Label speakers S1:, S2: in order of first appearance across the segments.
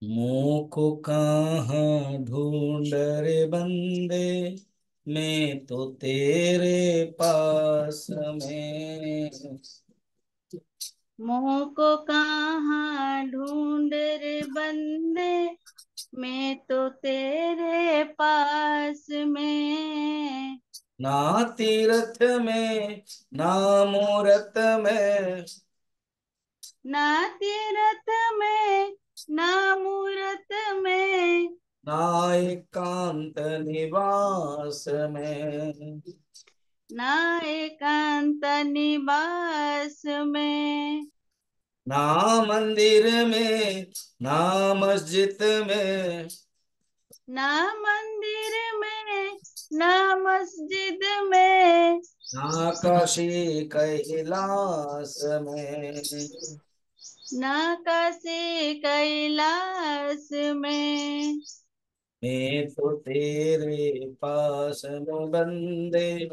S1: मुँह को कहाँ ढूंढ रे बंदे, मैं तो तेरे पास में।
S2: मोह को कहाँ ढूंढ रे बंदे, मैं तो तेरे पास में।
S1: ना तीरथ में ना मूरत में,
S2: ना तीरथ में ना मूरत में,
S1: ना एकांत निवास में।
S2: ना एकांत निवास में।
S1: ना मंदिर में ना मस्जिद में,
S2: ना मंदिर में ना मस्जिद में,
S1: ना काशी कैलाश में।
S2: ना काशी कैलाश में।
S1: मैं तो तेरे पास में बंदे,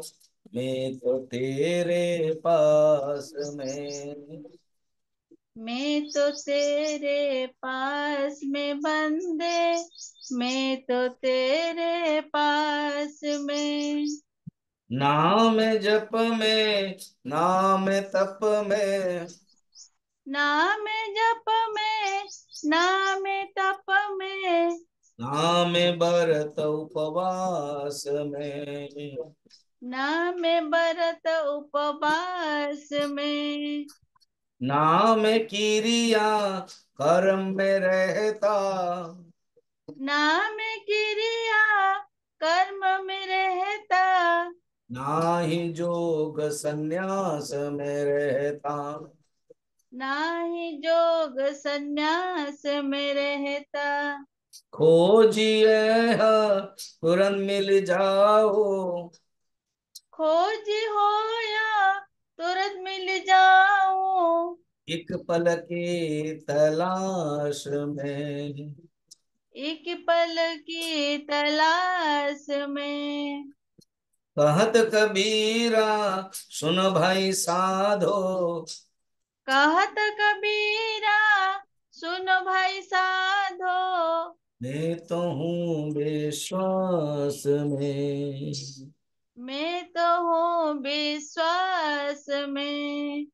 S1: मैं तो तेरे पास में।
S2: मैं तो तेरे पास में बंदे, मैं तो तेरे पास में।
S1: नाम जप में नाम तप में,
S2: नाम जप में नाम तप में,
S1: नाम बरत उपवास में।
S2: नाम बरत उपवास में।
S1: नाम क्रिया कर्म में रहता,
S2: नाम क्रिया कर्म में रहता,
S1: नाही जोग संन्यास में रहता।
S2: नाही जोग संन्यास में रहता।
S1: खोजिए तुरंत मिल जाओ,
S2: खोज हो या तुरंत मिल जाऊं,
S1: एक पल की तलाश में।
S2: एक पल की तलाश में।
S1: कहत कबीरा सुन भाई साधो,
S2: कहत कबीरा सुनो भाई साधो,
S1: मैं तो हूँ विश्वास में।
S2: मैं तो हूँ विश्वास में।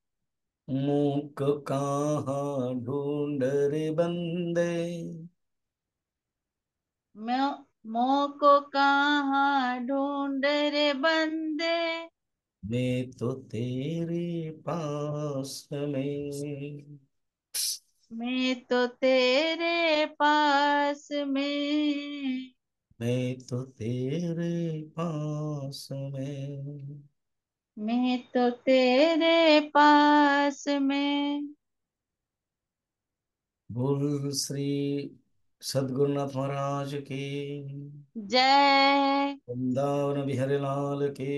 S1: मूक कहाँ ढूंढ रे बंदे,
S2: मैं मोह को कहाँ ढूंढ रे बंदे,
S1: मैं तो तेरे पास में।
S2: मैं तो तेरे पास में।
S1: मैं तो तेरे पास में।
S2: मैं तो तेरे पास में।
S1: बोल श्री सद्गुरुनाथ महाराज की,
S2: जय
S1: वृंदावन बिहारी लाल की।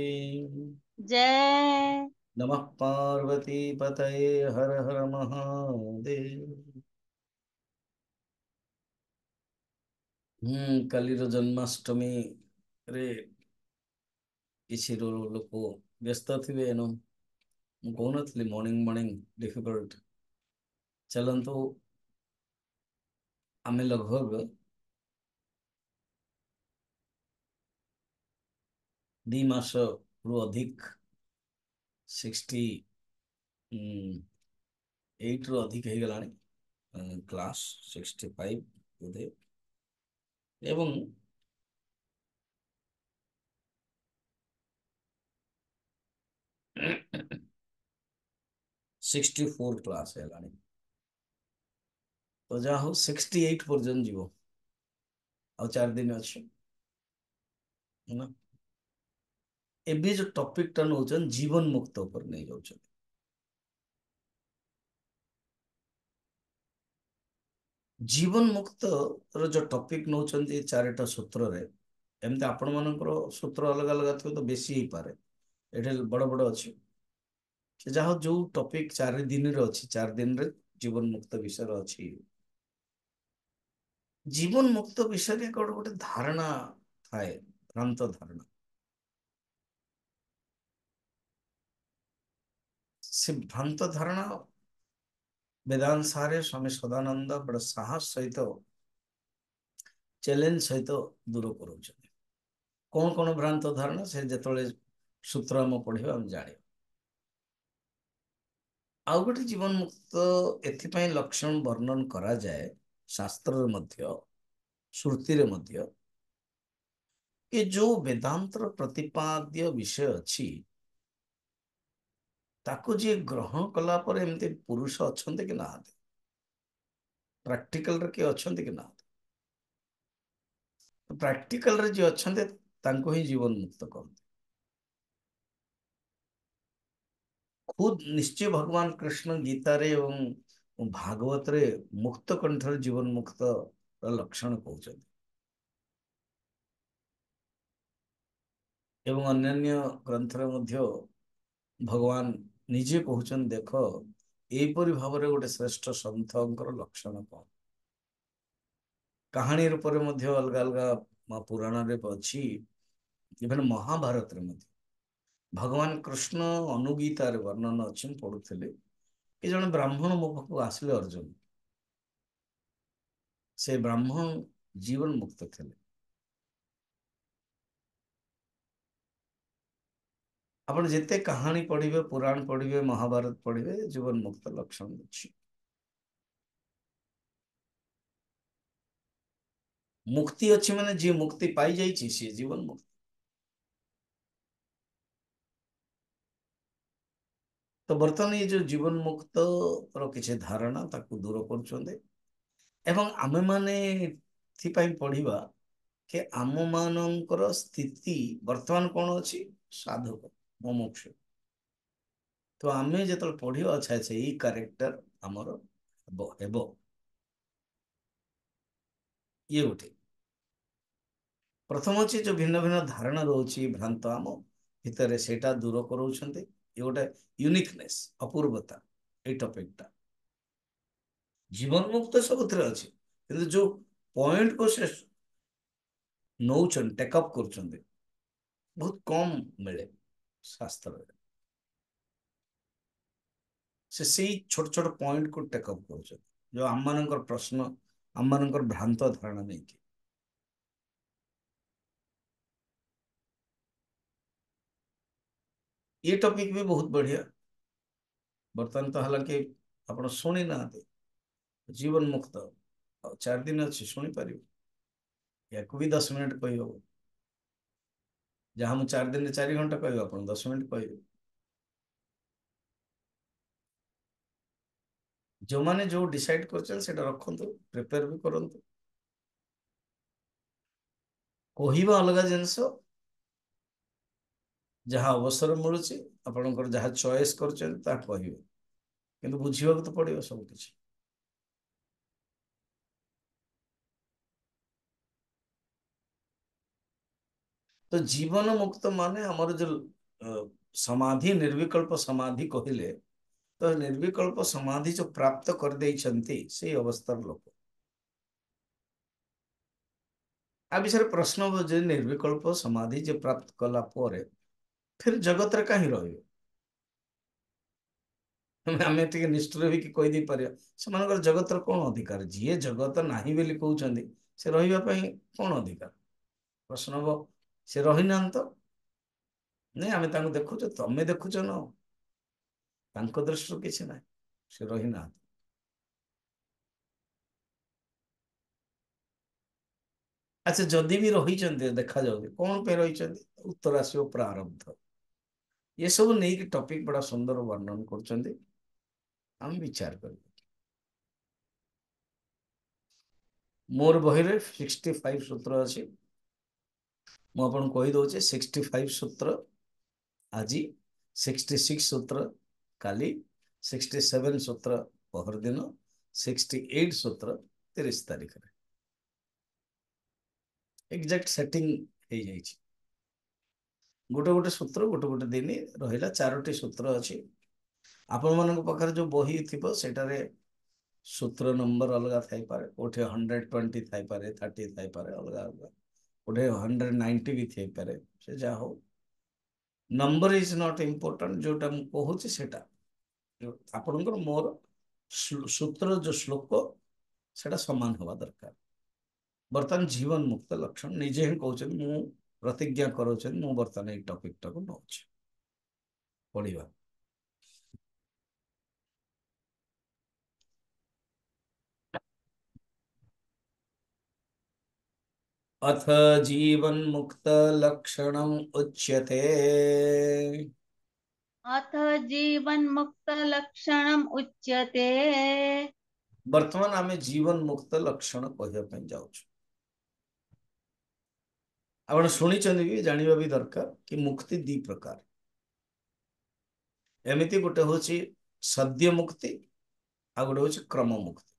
S2: जय।
S1: नमः पार्वती पतये, हर हर महादेव। କାଲିର ଜନ୍ମାଷ୍ଟମୀ ରେ କିଛି ଲୋକ ବ୍ୟସ୍ତ ଥିବେ ଏନୁ ମୁଁ କହୁନଥିଲି ମର୍ଣ୍ଣିଂ ମର୍ଣ୍ଣିଂ ଡିଫିକଲ୍ଟ। ଚାଲନ୍ତୁ ଆମେ ଲଗଭଗ 2 ମାସରୁ ଅଧିକ 68ରୁ ଅଧିକ ହେଇଗଲାଣି କ୍ଲାସ୍ 65 ବୋଧେ, ଏବଂ 64 କ୍ଲାସ୍ ହେଲାଣି। ତ ଯାହା ହଉ 68 ପର୍ଯ୍ୟନ୍ତ ଯିବ, ଆଉ 4 ଦିନ ଅଛି ହେଲା। ଏବେ ଯୋଉ ଟପିକ ଟା ନଉଛନ୍ତି ଜୀବନ ମୁକ୍ତ ଉପରେ ନେଇ ଯାଉଛନ୍ତି। ଜୀବନ ମୁକ୍ତ ର ଯୋଉ ଟପିକ ନଉଛନ୍ତି 4ଟା ସୂତ୍ରରେ, ଏମିତି ଆପଣ ମାନଙ୍କର ସୂତ୍ର ଅଲଗା ଅଲଗା ଥିବ ତ ବେଶୀ ହେଇପାରେ, ଏଠି ବଡ ବଡ ଅଛି। ସେ ଯାହା ହଉ ଯୋଉ ଟପିକ 4 ଦିନରେ ଅଛି, 4 ଦିନରେ ଜୀବନ ମୁକ୍ତ ବିଷୟରେ ଅଛି। ଜୀବନ ମୁକ୍ତ ବିଷୟରେ ଗୋଟେ ଧାରଣା ଥାଏ, ଭ୍ରାନ୍ତ ଧାରଣା। ସେ ଭ୍ରାନ୍ତ ଧାରଣା ବେଦାନ୍ତ ସାରେ ସ୍ୱାମୀ ସଦାନନ୍ଦ ବଡ଼ ସାହସ ସହିତ ଚ୍ୟାଲେଞ୍ଜ ସହିତ ଦୂର କରୁଛନ୍ତି। କଣ କଣ ଭ୍ରାନ୍ତ ଧାରଣା ସେ ଯେତେବେଳେ ସୂତ୍ର ଆମେ ପଢିବା ଆମେ ଜାଣିବା। ଆଉ ଗୋଟେ ଜୀବନ ମୁକ୍ତ ଏଥିପାଇଁ ଲକ୍ଷଣ ବର୍ଣ୍ଣନ କରାଯାଏ ଶାସ୍ତ୍ରରେ ମଧ୍ୟ, ଶ୍ରୁତିରେ ମଧ୍ୟ, ଏ ଯୋଉ ବେଦାନ୍ତର ପ୍ରତିପାଦ୍ୟ ବିଷୟ ଅଛି ତାକୁ ଯିଏ ଗ୍ରହଣ କଲା ପରେ ଏମିତି ପୁରୁଷ ଅଛନ୍ତି କି ନାହାନ୍ତି? ପ୍ରାକ୍ଟିକାଲରେ କିଏ ଅଛନ୍ତି କି ନାହାନ୍ତି? ପ୍ରାକ୍ଟିକାଲରେ ଯିଏ ଅଛନ୍ତି ତାଙ୍କୁ ହିଁ ଜୀବନ ମୁକ୍ତ କହନ୍ତି। ଖୁଦ ନିଶ୍ଚୟ ଭଗବାନ କୃଷ୍ଣ ଗୀତାରେ ଏବଂ ଭାଗବତରେ ମୁକ୍ତ କଣ୍ଠରେ ଜୀବନ ମୁକ୍ତର ଲକ୍ଷଣ କହୁଛନ୍ତି। ଏବଂ ଅନ୍ୟାନ୍ୟ ଗ୍ରନ୍ଥରେ ମଧ୍ୟ ଭଗବାନ ନିଜେ କହୁଛନ୍ତି, ଦେଖ ଏହିପରି ଭାବରେ ଗୋଟେ ଶ୍ରେଷ୍ଠ ସନ୍ଥଙ୍କର ଲକ୍ଷଣ କଣ। କାହାଣୀ ରୂପରେ ମଧ୍ୟ ଅଲଗା ଅଲଗା ପୁରାଣରେ ଅଛି। ଇଭେନ ମହାଭାରତରେ ମଧ୍ୟ ଭଗବାନ କୃଷ୍ଣ ଅନୁଗୀତାରେ ବର୍ଣ୍ଣନା ଅଛି, ମୁଁ ପଢୁଥିଲି କି ଜଣେ ବ୍ରାହ୍ମଣ ମୋ ପାଖକୁ ଆସିଲେ ଅର୍ଜୁନ। ସେ ବ୍ରାହ୍ମଣ ଜୀବନ ମୁକ୍ତ ଥିଲେ। ଆପଣ ଯେତେ କାହାଣୀ ପଢିବେ, ପୁରାଣ ପଢିବେ, ମହାଭାରତ ପଢିବେ, ଜୀବନ ମୁକ୍ତ ଲକ୍ଷଣ ଅଛି। ମୁକ୍ତି ଅଛି ମାନେ ଯିଏ ମୁକ୍ତି ପାଇଯାଇଛି ସିଏ ଜୀବନ ମୁକ୍ତ। ତ ବର୍ତ୍ତମାନ ଏ ଯୋଉ ଜୀବନ ମୁକ୍ତର କିଛି ଧାରଣା ତାକୁ ଦୂର କରୁଛନ୍ତି ଏବଂ ଆମେମାନେ ଏଥିପାଇଁ ପଢିବା କି ଆମମାନଙ୍କର ସ୍ଥିତି ବର୍ତ୍ତମାନ କଣ ଅଛି? ସାଧକ, ମୁମୁକ୍ଷୁ। ତ ଆମେ ଯେତେବେଳେ ପଢିବା, ଆଚ୍ଛା ଆଚ୍ଛା ଏଇ କ୍ୟାରେକ୍ଟର ଆମର ହେବ, ଇଏ ଗୋଟେ ପ୍ରଥମ ଅଛି ଯୋଉ ଭିନ୍ନ ଭିନ୍ନ ଧାରଣା ରହୁଛି ଭ୍ରାନ୍ତ ଆମ ଭିତରେ, ସେଇଟା ଦୂର କରାଉଛନ୍ତି। ଏ ଗୋଟେ ୟୁନିକନେସ୍, ଅପୂର୍ବତା ଏଇ ଟପିକଟା। ଜୀବନ ମୁକ୍ତ ସବୁଥିରେ ଅଛି, କିନ୍ତୁ ଯୋଉ ପଏଣ୍ଟକୁ ସେ ନଉଛନ୍ତି, ଟେକଅପ୍ କରୁଛନ୍ତି, ବହୁତ କମ ମିଳେ ଶାସ୍ତ୍ରରେ। ସେ ସେଇ ଛୋଟ ଛୋଟ ପଏଣ୍ଟକୁ ଟେକଅପ୍ କରୁଛନ୍ତି, ଯୋଉ ଆମମାନଙ୍କର ପ୍ରଶ୍ନ, ଆମମାନଙ୍କର ଭ୍ରାନ୍ତ ଧାରଣା ନେଇକି। ये टॉपिक भी बहुत बढ़िया। ବର୍ତ୍ତମାନ ତ ହାଲାକି ଆପଣ ଶୁଣି ନାହାନ୍ତି ଜୀବନ ମୁକ୍ତ, ଆଉ 4 ଦିନ ଅଛି ଶୁଣିପାରିବେ। ୟାକୁ ବି 10 ମିନିଟ କହିହବ। ଯାହା ମୁଁ 4 ଦିନରେ 4 ଘଣ୍ଟା କହିବି, ଆପଣ 10 ମିନିଟ କହିବେ। ଯୋଉମାନେ ଯୋଉ ଡିସାଇଡ କରିଛନ୍ତି ସେଇଟା ରଖନ୍ତୁ, ପ୍ରିପେୟାର ବି କରନ୍ତୁ। କହିବା ଅଲଗା ଜିନିଷ, ଯାହା ଅବସର ମିଳୁଛି ଆପଣଙ୍କର ଯାହା ଚଏସ୍ କରୁଛନ୍ତି ତାହା କହିବେ, କିନ୍ତୁ ବୁଝିବାକୁ ତ ପଡିବ ସବୁ କିଛି। ତ ଜୀବନ ମୁକ୍ତ ମାନେ ଆମର ଯୋଉ ସମାଧି, ନିର୍ବିକଳ୍ପ ସମାଧି କହିଲେ, ତ ନିର୍ବିକଳ୍ପ ସମାଧି ଯୋଉ ପ୍ରାପ୍ତ କରିଦେଇଛନ୍ତି ସେଇ ଅବସ୍ଥାର ଲୋକ। आ विषय प्रश्न जे निर्विकल्प समाधि जे प्राप्त कला ପରେ फिर जगत रे काहे रहिबे? ଆମେ ଟିକେ ନିଷ୍ଠୁର ହେଇକି କହିଦେଇ ପାରିବା ସେମାନଙ୍କର ଜଗତର କଣ ଅଧିକାର? ଯିଏ ଜଗତ ନାହିଁ ବୋଲି କହୁଛନ୍ତି ସେ ରହିବା ପାଇଁ କଣ ଅଧିକାର? ପ୍ରଶ୍ନ ହବ, ସେ ରହିନାହାନ୍ତି ତ? ନାଇଁ ଆମେ ତାଙ୍କୁ ଦେଖୁଛୁ, ତମେ ଦେଖୁଛ ନା, ତାଙ୍କ ଦୃଷ୍ଟିରୁ କିଛି ନାହିଁ, ସେ ରହିନାହାନ୍ତି। ଆଚ୍ଛା ଯଦି ବି ରହିଛନ୍ତି, ଦେଖାଯାଉଛି କଣ ପାଇଁ ରହିଛନ୍ତି? ଉତ୍ତର ଆସିବ ପ୍ରାରବ୍ଧ। ଏସବୁ ନେଇକି ଟପିକ ବड़ा ସୁନ୍ଦର ବର୍ଣ୍ଣନ କରୁଛନ୍ତି, ଆମେ ବିଚାର କରିବୁ। मोर बहिरे 65 सूत्र अच्छी, ମୁଁ ଆପଣଙ୍କୁ କହିଦଉଛି 65 सूत्र ଆଜି, 66 सूत्र କାଲି, 67 सूत्र ପହର ଦିନ, 68 सूत्र 30 ତାରିଖରେ ଏକ୍ଜାକ୍ଟ ସେଟିଂ ହେଇଯାଇଛି। ଗୋଟେ ଗୋଟେ ସୂତ୍ର ଗୋଟେ ଗୋଟେ ଦିନ ରହିଲା, 4ଟି ସୂତ୍ର ଅଛି। ଆପଣମାନଙ୍କ ପାଖରେ ଯୋଉ ବହି ଥିବ ସେଟାରେ ସୂତ୍ର ନମ୍ବର ଅଲଗା ଥାଇପାରେ, କୋଉଠି 120 ଥାଇପାରେ, 30 ଥାଇପାରେ, ଅଲଗା ଅଲଗା, କୋଉଠି 190 ବି ଥାଇପାରେ। ସେ ଯାହା ହଉ, ନମ୍ବର ଇଜ ନଟ୍ ଇମ୍ପୋର୍ଟାଣ୍ଟ। ଯୋଉଟା ମୁଁ କହୁଛି ସେଟା ଆପଣଙ୍କର ମୋର ସୂତ୍ର ଯୋଉ ଶ୍ଲୋକ ସେଟା ସମାନ ହବା ଦରକାର। बर्तमान जीवन मुक्त लक्षण निजे ही कहते मु प्रतिज्ञा करो मु बर्तमान ये टॉपिक टाको नौ पढ़िबा। अथ जीवन मुक्त लक्षणम उच्यते।
S2: अथ जीवन्मुक्तलक्षणम् उच्यते।
S1: वर्तमान आमे जीवन मुक्त लक्षण कहया जाऊँ। आपण शुणी भी जानवा भी दरकार कि मुक्ति दी प्रकार। एमती गोटे हूँ सद्य मुक्ति आ गोटे हूँ क्रम मुक्ति।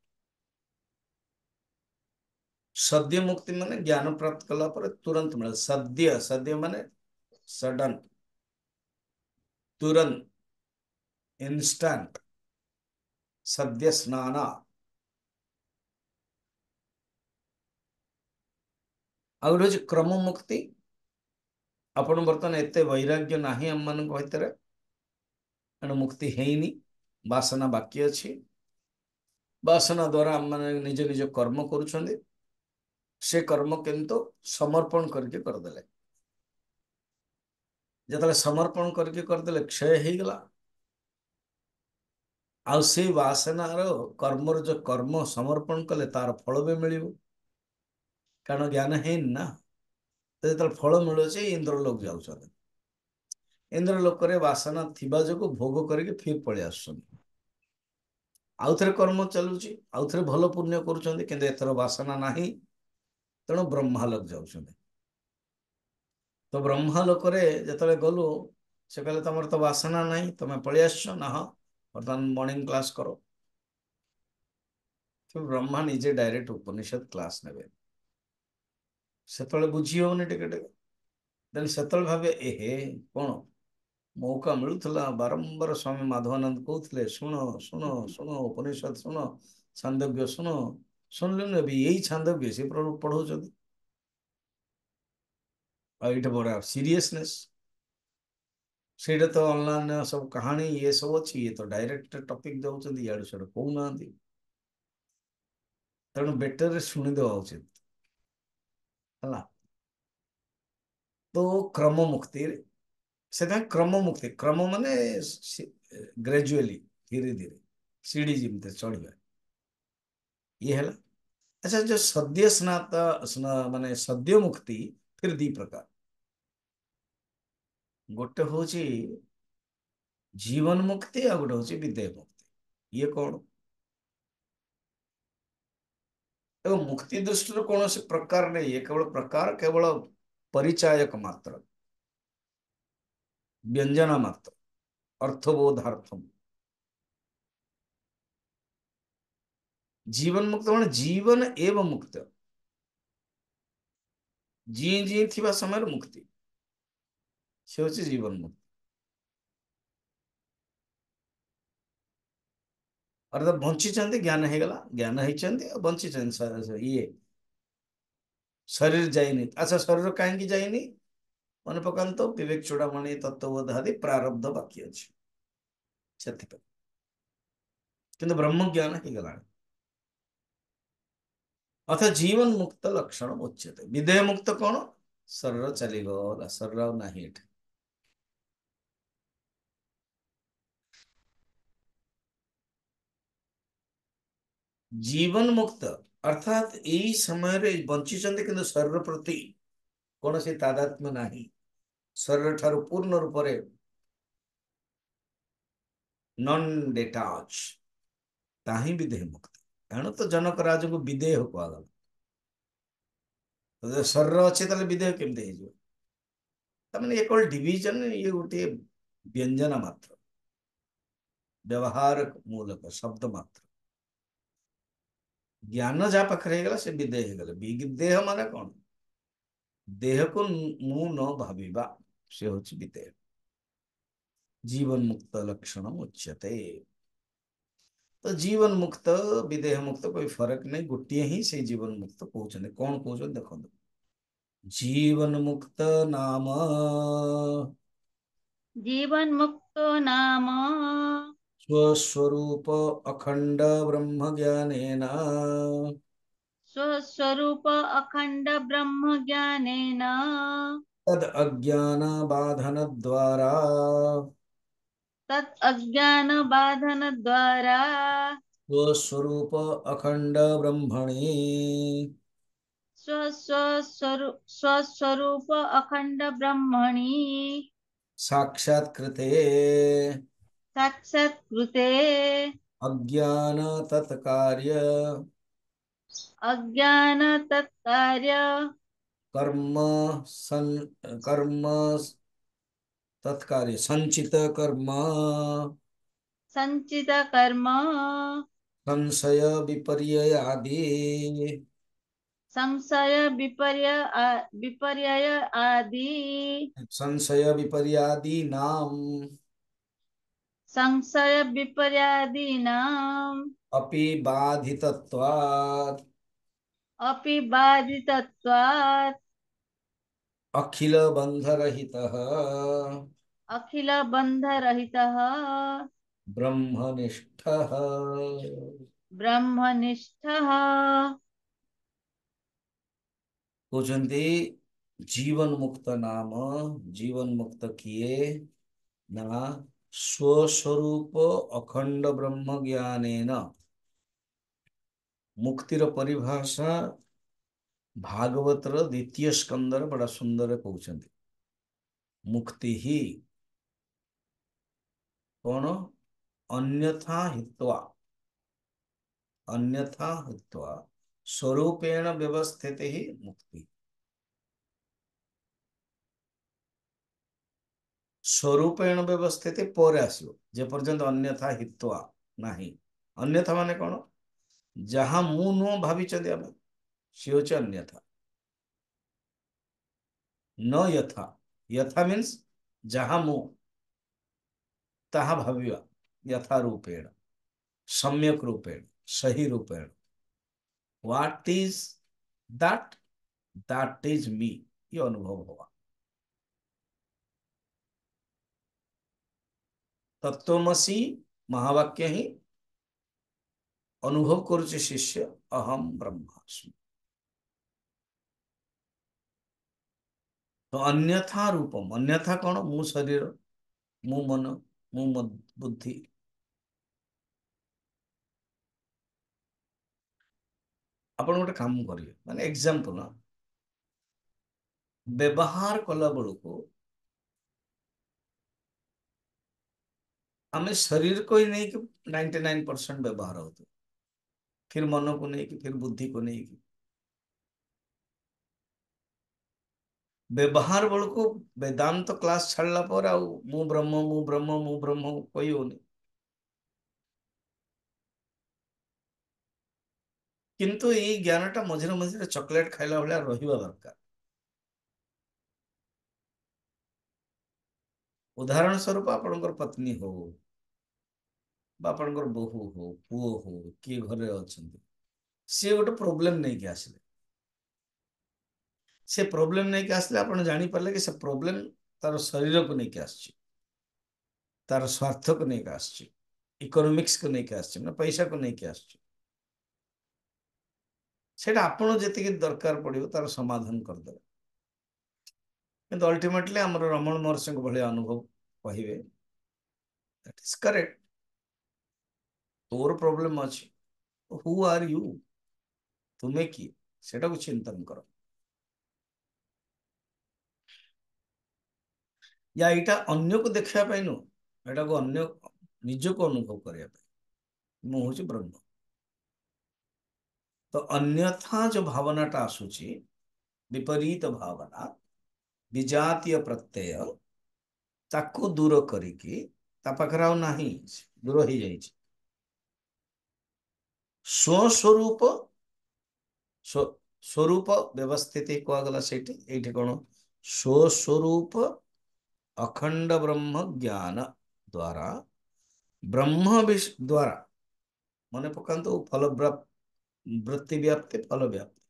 S1: सद्य मुक्ति माने ज्ञान प्राप्त कला पर तुरंत मिले। सद्य सद्य माने सडन, तुरंत, इंस्टेंट, सद्य स्नान। आ गोटे हूँ क्रम मुक्ति। आपण बर्तमान एते वैराग्य नाही हम मान भीतर एणु मुक्ति हैनी, वासना बाकी अच्छी। वासना द्वारा हम माने निज निज कर्म करुछंदे। से कर्म किंतु समर्पण करके करदेले। जतले समर्पण करके करदेले क्षय हो गला। आउ से वासनार कर्मर जो कर्म समर्पण कले तार फल भी मिलिबो। कारण ज्ञान है ना। तो जतले फल मिलुचे इंद्रलोक जाउछन। इंद्रलोक रे वासना थिबा जोगु भोग करके फिर पळे आछन। आउ थरे कर्म चलुची, आउ थरे भल पुण्य करूछन किंतु एथर वासना नाही। तेणु ब्रह्मालोक जाउछन। तो ब्रह्मालोक रे जतले गलु से कहले तुम तो वासना नहीं, तुम पळि आछो ना। हाँ बर्तमान मॉर्निंग क्लास करो। तो ब्रह्मा निजे डायरेक्ट उपनिषद क्लास नेबे। सेतले बुझी होनी टिके टिके। देन सेतले भाबे एहे कोन मौका मिलुथला। बारंबार स्वामी माधवानंद कहते शुण शुण शुण उपनिषद शुण, छांदोग्य शुण। शुणिलुन अभी यही छांदोग्य से पढ़ाऊँ। ये बड़ा सीरियसनेस। से तो ऑनलाइन सब कहानी ये सब अच्छी। ये तो डायरेक्ट टॉपिक दौरान इे से कहना। तेणु बेटर शुणीदेवा उचित है। तो क्रम मुक्ति से क्रम मुक्ति, क्रम माने ग्रेजुअली धीरे धीरे सीढ़ी जमते चढ़ा ये है। अच्छा जो सद्य माने सद्य मुक्ति फिर दी प्रकार। गोटे हूँ जीवन मुक्ति आ गोटे हूँ विदेह मुक्ति। ये कौन देखो मुक्ति दृष्टि कौन से प्रकार नहीं है। केवल प्रकार केवल परिचायक मात्र, व्यंजना मात्र, अर्थबोधार्थम। जीवन मुक्त मान जीवन एवं मुक्त। जी जी थी समय मुक्ति से हूँ जीवन मुक्त। अर्थात बंची ज्ञान हो गला, ज्ञान होती बंची ये शरीर जाइनी। अच्छा शरीर कहीं जाइनी मन पकात विवेक चूड़ामणि तत्वबोध आदि प्रारब्ध बाकी अच्छे से किंतु ब्रह्म ज्ञान हो गला। अथ जीवन मुक्त लक्षण उच्यते। विदेह मुक्त कौन शरीर चलीगला शरीर नहीं। जीवन मुक्त अर्थात यही समय रे बंची किंतु शरीर प्रति कौन से तादात्म्य नहीं। शरीर ठार पूर्ण रूप से नॉन डिटाच ताही विदेह मुक्त। तेणु तो जनक राज को विदेह कहगला। तो शरीर अच्छे ताले विदेह केमती हो। ये कौन डिविजन ये गोटे व्यंजना मात्र, व्यवहार मूलक शब्द मात्र। ज्ञान जहाँ पाखे गला से विदेह हो गले। विदेह माने कौन देह को मु न भाविबा से हूँ विदेह। जीवन मुक्त लक्षण उच्यते। तो जीवन मुक्त विदेह मुक्त कोई फर्क नहीं, गोटे ही से जीवन मुक्त कहते कौन कहते देखो। जीवन मुक्त नाम
S2: जीवन्मुक्तो नाम
S1: स्वस्वरूप अखंड ब्रह्म ज्ञानेन
S2: स्वस्वरूप अखण्ड ब्रह्म ज्ञानेन
S1: तद अज्ञानबाधनद्वारा
S2: तत् अज्ञान बाधन द्वारा
S1: स्वस्वरूप अखंड ब्रह्मणि
S2: स्वस्वरूप अखण्ड ब्रह्मणि
S1: साक्षात्कृते
S2: साक्षात्कृते
S1: अज्ञान तत्कार्य
S2: अज्ञान तत्कार्य
S1: कर्म सन कर्म तत्कार्य संचित कर्म
S2: संचित कर्म
S1: संशय विपर्यय आदि
S2: संशय विपर्यय आदि
S1: संशय विपर्यादि नाम
S2: संशय विपर्यादीनाम्
S1: अपि बाधितत्वात्
S2: अपि बाधितत्वात्
S1: अखिल बंधरहितः
S2: अखिल बन्धरहितः
S1: ब्रह्मनिष्ठः
S2: ब्रह्मनिष्ठः।
S1: कହୁଛନ୍ତି जीवन मुक्त नाम जीवन मुक्त किए ना स्वस्वरूप अखंड ब्रह्म ज्ञानेन मुक्तिर परिभाषा भागवतर द्वितीय स्कंदर बड़ा सुंदर कहउଛନ୍ତି मुक्ति ही कौन अन्यथा हित्वा स्वरूपेण व्यवस्थित ही मुक्ति स्वरूपेण व्यवस्थित पर आसो जे पर्यंत अन्यथा हित्वा नहीं अन्यथा माने कौन जहाँ मु नुह भावी आम सी हूँ अन्यथा न यथा यथा मीन्स जहाँ मु ताहा भाविवा यथा रूपेण सम्यक रूपेण सही रूपेण what is that that is me ये अनुभव हुआ तत्वमसी महावाक्य ही अनुभव करुचे शिष्य अहम ब्रह्मास्मि तो अन्यथा रूपम अन्यथा कौन मु शरीर मु मन मु बुद्धि आपण गोटे काम करिए माने एग्जांपल ना व्यवहार कला बेलू आम शरीर को ही नहीं कि 99% व्यवहार होते फिर मन को नहीं कि फिर बुद्धि को नहीं कि व्यवहार बेलू वेदांत क्लास छाड़ला पर आउ मु ब्रह्म मु ब्रह्म मु ब्रह्म कही होनी किंतु ये ज्ञानटा मझिरे मझिरे चॉकलेट खाइला भाया रहिबा दरकार उदाहरण स्वरूप आपणकर पत्नी हो आपणकर बोहू हो पुओ हो किए घरे अच्छा सी गोटे प्रोब्लेम नहीं कि आसले से प्रोब्लेम नहीं कि आसले आप जानीपारे कि से प्रोब्लेम तार शरीर को लेकिन आस तार स्वार्थ को लेकिन आस इकोनॉमिक्स को लेकिन आस पैसा को लेकिन आस आपण जी दरकार पड़ो तार समाधान करदे किंतु अल्टीमेटली आम रमण महर्षि भाई अनुभव कहे दैट इज करेक्ट तोर प्रोब्लेम अच्छी हु आर यू तुम्हें किए सेटा को चिंतन कर या यहाँ अन्य को देखापी नुह एटा को अन्य निज को अनुभव करने हूँ ब्रह्म तो अन्यथा जो भावनाटा आसूची विपरीत भावना विजातीय प्रत्यय ताको दूर करिकी ता पाखरे आउ नाही दूर हो जाइए स्वस्वरूप स्वरूप व्यवस्थित कहगला से कौन स्वस्वरूप अखंड ब्रह्म ज्ञान द्वारा ब्रह्म द्वारा मन पकातु फल वृत्ति व्याप्ति फल व्याप्ति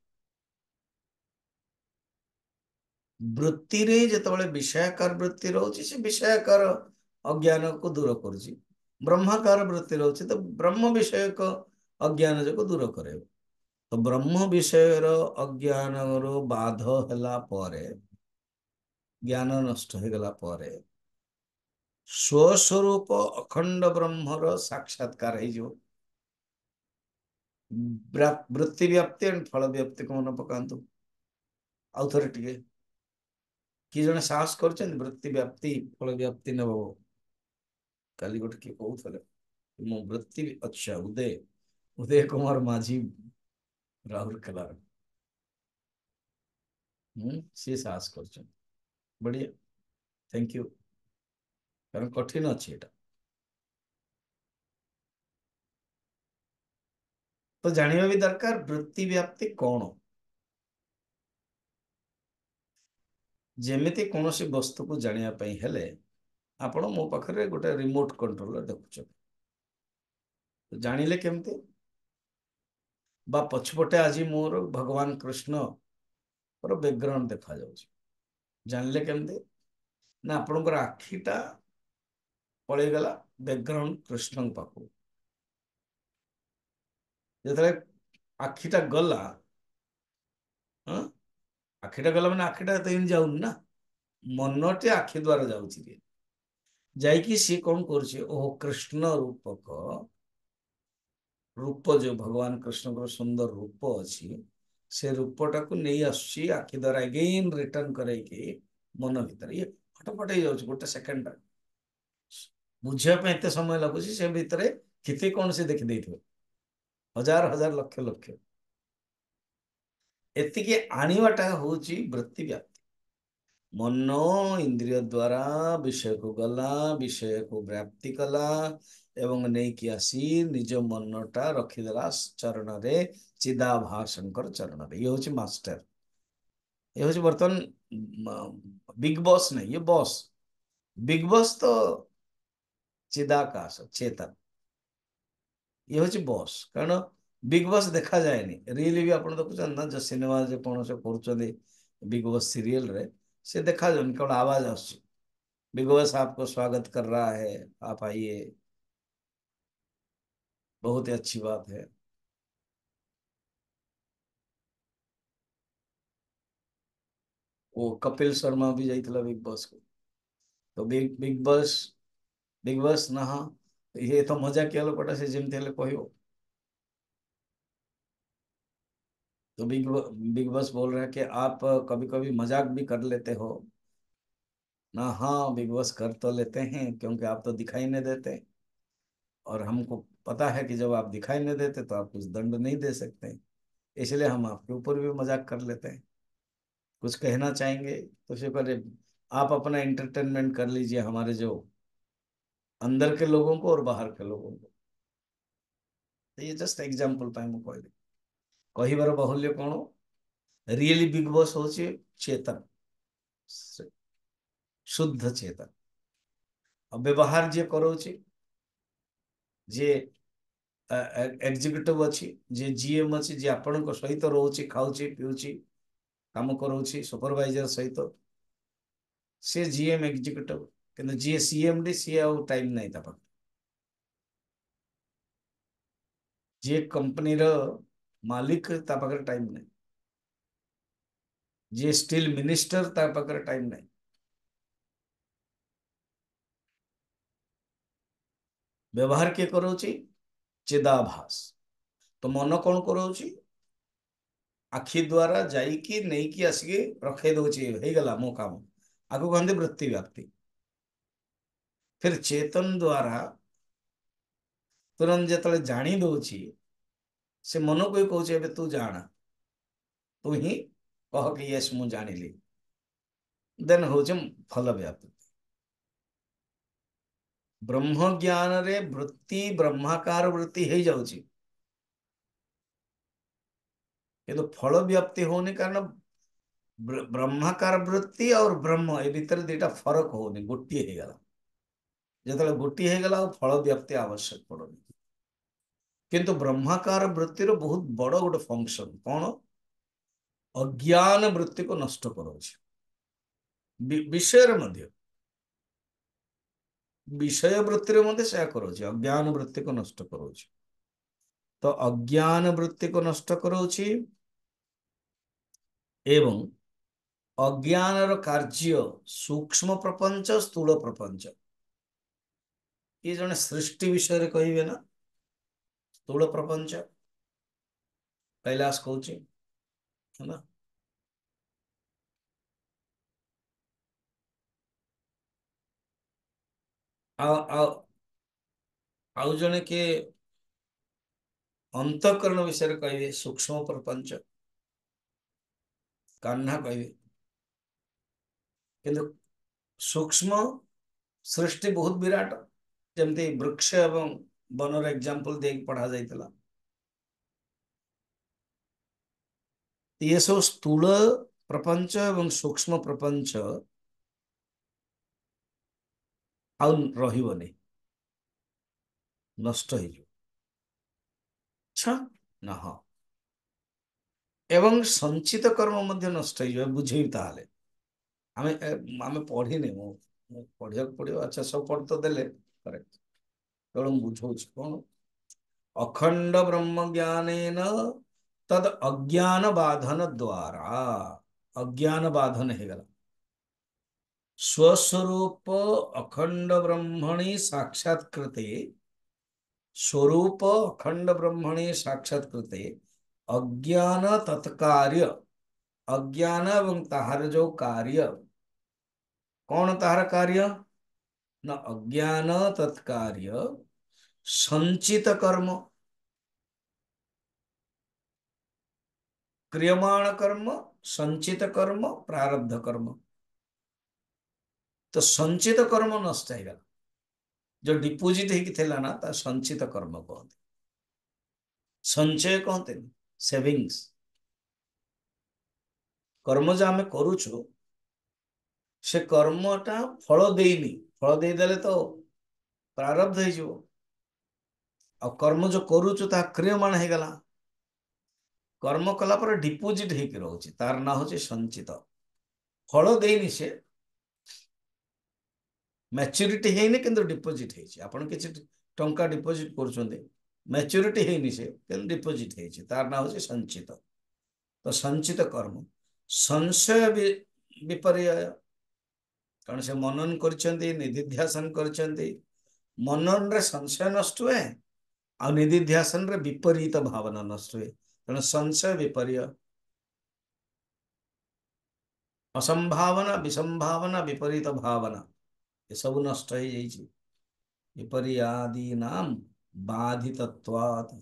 S1: वृत्ति रे जिते विषयाकार वृत्ति रोचे से विषयाकार अज्ञान को दूर कर ब्रह्माकार वृत्ति रोचे तो ब्रह्म विषय को अज्ञान जो दूर करे ତ ବ୍ରହ୍ମ ବିଷୟର ଅଜ୍ଞାନର ବାଧ ହେଲା ପରେ, ଜ୍ଞାନ ନଷ୍ଟ ହେଇଗଲା ପରେ ସ୍ୱସ୍ୱରୂପ ଅଖଣ୍ଡ ବ୍ରହ୍ମର ସାକ୍ଷାତକାର ହେଇଯିବ। ବୃତ୍ତି ବ୍ୟାପ୍ତି ଏବଂ ଫଳ ବ୍ୟାପ୍ତିକୁ ମନେ ପକାନ୍ତୁ ଆଉ ଥରେ ଟିକେ। କିଏ ଜଣେ ସାହସ କରିଛନ୍ତି ବୃତ୍ତି ବ୍ୟାପ୍ତି ଫଳ ବ୍ୟାପ୍ତି ନେବ? କାଲି ଗୋଟେ କିଏ କହୁଥିଲେ ମୁଁ ବୃତ୍ତି, ଆଚ୍ଛା ଉଦୟ କୁମାର ମାଝୀ ରାଉରକେଲାର, ସିଏ ସାହସ କରିଛନ୍ତି। ବଢିଆ, ଥ୍ୟାଙ୍କ ୟୁ। କାରଣ କଠିନ ଅଛି ଏଇଟା। ତ ଜାଣିବା ବି ଦରକାର ବୃତ୍ତି ବ୍ୟାପ୍ତି କଣ। ଯେମିତି କୌଣସି ବସ୍ତୁକୁ ଜାଣିବା ପାଇଁ ହେଲେ ଆପଣ ମୋ ପାଖରେ ଗୋଟେ ରିମୋଟ କଣ୍ଟ୍ରୋଲର ଦେଖୁଛନ୍ତି, ଜାଣିଲେ କେମିତି? ବା ପଛପଟେ ଆଜି ମୋର ଭଗବାନ କୃଷ୍ଣର ବ୍ୟାକଗ୍ରାଉଣ୍ଡ ଦେଖାଯାଉଛି, ଜାଣିଲେ କେମିତି? ନା ଆପଣଙ୍କର ଆଖିଟା ପଳେଇଗଲା ବ୍ୟାକଗ୍ରାଉଣ୍ଡ କୃଷ୍ଣଙ୍କ ପାଖକୁ। ଯେତେବେଳେ ଆଖିଟା ଗଲା, ହଁ, ଆଖିଟା ଗଲା ମାନେ ଆଖିଟା ତ ଏମିତି ଯାଉନି ନା, ମନଟି ଆଖି ଦ୍ଵାରା ଯାଉଛି। ଯାଇକି ସିଏ କଣ କରୁଛି, ଓହୋ କୃଷ୍ଣ ରୂପକ ରୂପ, ଯୋଉ ଭଗବାନ କୃଷ୍ଣଙ୍କର ସୁନ୍ଦର ରୂପ ଅଛି, ସେ ରୂପଟାକୁ ନେଇ ଆସୁଛି ଆଖି ଦ୍ଵାରା ଏଗେନ୍ ରିଟର୍ନ କରେଇକି ମନ ଭିତରେ। ଇଏ ଫଟଫଟ ହେଇଯାଉଛି ଗୋଟେ ସେକେଣ୍ଡ। ବୁଝିବା ପାଇଁ ଏତେ ସମୟ ଲାଗୁଛି, ସେ ଭିତରେ କେତେ କଣ ସେ ଦେଖିଦେଇଥିବ, ହଜାର ହଜାର ଲକ୍ଷ ଲକ୍ଷ। ଏତିକି ଆଣିବାଟା ହଉଛି ବୃତ୍ତି ବ୍ୟାପ୍ତି। ମନ ଇନ୍ଦ୍ରିୟ ଦ୍ଵାରା ବିଷୟକୁ ଗଲା, ବିଷୟକୁ ବ୍ୟାପ୍ତି କଲା ଏବଂ ନେଇକି ଆସି ନିଜ ମନଟା ରଖିଦେଲା ଚରଣରେ, ଚିଦାଭାସଙ୍କର ଚରଣରେ। ଇଏ ହଉଛି ମାଷ୍ଟର। ଇଏ ହଉଛି ବର୍ତ୍ତମାନ ବିଗ ବସ୍ ନାହିଁ, ଇଏ ବସ୍। ବିଗ ବସ୍ ତ ଚିଦାକାଶ ଚେତନ, ଇଏ ହଉଛି ବସ୍। କାରଣ ବିଗ ବସ୍ ଦେଖାଯାଏନି, ରିଏଲି ବି ଆପଣ ଦେଖୁଛନ୍ତି ନା, ଯୋଉ ସିନେମା ଯେ କୌଣସି କରୁଛନ୍ତି बिग बॉस सीरियल रे, से देखा जो केवल आवाज आसुची, बिग बॉस आपको स्वागत कर रहा है, आप आइए, बहुत ही अच्छी बात है। वो कपिल शर्मा भी जाइଥିଲା बिग बॉस को। तो बिग बॉस ना, हाँ, ये तो मजा किया लोकटा से जेमती हेले कहयो। तो बिग बॉस बोल रहा है कि आप कभी कभी मजाक भी कर लेते हो ना। हाँ, बिग बॉस कर तो लेते हैं क्योंकि आप तो दिखाई नहीं देते, और हमको पता है कि जब आप दिखाई नहीं देते तो आप कुछ दंड नहीं दे सकते, इसलिए हम आपके ऊपर भी मजाक कर लेते हैं। कुछ कहना चाहेंगे तो फिर पहले आप अपना एंटरटेनमेंट कर लीजिए, हमारे जो अंदर के लोगों को और बाहर के लोगों को। तो ये जस्ट एग्जांपल ପାଇଁ ମୁଁ କହିଲି। କହିବାର ବାହୁଲ୍ୟ କଣ? रियली बिग बॉस होची चेतन, शुद्ध चेतन। और व्यवहार जे करोची, जे एग्जीक्यूटिव अच्छी, जे जीएम अच्छी, जे आपण सहित रोची, खाऊची, पीऊची, काम करोची सुपरवाइजर सहित, से जीएम एग्जीक्यूटिव। किंतु जी सीएमडी सी आउ टाइम नहीं था पाखरे। जे कंपनी रो मालिक ता पाखरे टाइम नहीं, जे स्टिल मिनिस्टर ता पाखरे टाइम नहीं। व्यवहार किए करोची? चिदाभास। तो मन कौन करोची? आखि द्वारा जाइकी नहींकी आसिकी रखे दौची, हो गला मो काम। आगु कहते वृत्ति व्याप्ति। फिर चेतन द्वारा तुरंत जो जानी दौची, से मन को ही कहूचे एबे तू जाना, तू ही कह कि यस मु जानिली, देन होचे फल व्याप्ति। ब्रह्म ज्ञान रे वृत्ति ब्रह्माकार वृत्ति हो जाउची, किंतु फल व्याप्ति होने कारण ब्रह्माकार वृत्ति और ब्रह्म ए भीतर दुटा फरक होनी, गोटे हो गला। जो गोटे हो गला फल व्याप्ति आवश्यक पड़ोनी। किंतु ब्रह्माकार वृत्तिर बहुत बड़ गोटे फंक्शन कौन? अज्ञान वृत्ति को नष्ट करोछि। विषय मध्य, विषय वृत्ति मध्य से करोछि, अज्ञान वृत्ति को नष्ट करोछि। ତ ଅଜ୍ଞାନ ବୃତ୍ତିକୁ ନଷ୍ଟ କରାଉଛି ଏବଂ ଅଜ୍ଞାନର କାର୍ଯ୍ୟ ସୂକ୍ଷ୍ମ ପ୍ରପଞ୍ଚ ସ୍ଥୂଳ ପ୍ରପଞ୍ଚ। ଇଏ ଜଣେ ସୃଷ୍ଟି ବିଷୟରେ କହିବେ ନା, ସ୍ଥୂଳ ପ୍ରପଞ୍ଚ କୈଲାସ କହୁଛି ହେଲା। ଆଉ ଆଉ ଆଉ ଜଣେ କିଏ ଅନ୍ତଃକରଣ ବିଷୟରେ କହିବେ, ସୂକ୍ଷ୍ମ ପ୍ରପଞ୍ଚ କାହ୍ନା କହିବେ। କିନ୍ତୁ ସୂକ୍ଷ୍ମ ସୃଷ୍ଟି ବହୁତ ବିରାଟ, ଯେମିତି ବୃକ୍ଷ ଏବଂ ବନର ଏକ୍ଜାମ୍ପଲ ଦେଇକି ପଢା ଯାଇଥିଲା। ଇଏ ସବୁ ସ୍ଥୂଳ ପ୍ରପଞ୍ଚ ଏବଂ ସୂକ୍ଷ୍ମ ପ୍ରପଞ୍ଚ ଆଉ ରହିବନି, ନଷ୍ଟ ହେଇଯିବ। ଆଚ୍ଛା ନା, ହଁ। ଏବଂ ସଞ୍ଚିତ କର୍ମ ମଧ୍ୟ ନଷ୍ଟ ହେଇଯିବ। ବୁଝେଇବି ତାହେଲେ, ଆମେ ଆମେ ପଢିନି, ମୁଁ ପଢିବାକୁ ପଡିବ। ଆଚ୍ଛା, ସବୁ ପଢି ତ ଦେଲେ କରେକ୍ଟ, କେବଳ ମୁଁ ବୁଝଉଛି କଣ। ଅଖଣ୍ଡ ବ୍ରହ୍ମ ଜ୍ଞାନେନ ତद ଅଜ୍ଞାନ ବାଧନ ଦ୍ୱାରା, ଅଜ୍ଞାନ ବାଧନ ହେଇଗଲା। स्वस्वरूप अखंड ब्रह्मणि साक्षात्कृते, स्वरूप अखंड ब्रह्मणि साक्षात्कृते अज्ञान तत्कार्य, अज्ञान एवं ताहार जो कार्य, कौन ताहार कार्य न अज्ञान तत्कार्य संचित कर्म, क्रियमाण कर्म, संचित कर्म, प्रारब्ध कर्म। तो संचित कर्म नष्ट हो, जो डिपोजिट होता ना ता संचित कर्म कहते, संचय कहते सेविंग्स। कर्म जो आम करुचु से कर्मटा फल देनी, फल देदेले तो प्रारब्ध हो। आ कर्म जो करुचु ता क्रियमाण हो गला, कर्म कला पर डिपोजिट होकर रोचे, तार ना हूँ संचित। फल देनी से मैच्योरिटी है कि डिपोजिट होपन किसी टंका डिपोजिट कर मैच्योरिटी है से डिपोजिट हो, तार ना हूँ संचित। तो संचित कर्म संशय विपर्य, कारण से मनन करछन्ति, निधिध्यासन करछन्ति, मनन रे संशय नष्ट हुए आ निधिध्यासन रे विपरीत भावना नष्ट हुए। कारण संशय विपर्य, असंभावना, विसंभावना, विपरीत भावना ये सब नष्ट हो जाइए। विपर्यादि नाम बाधितत्वात्,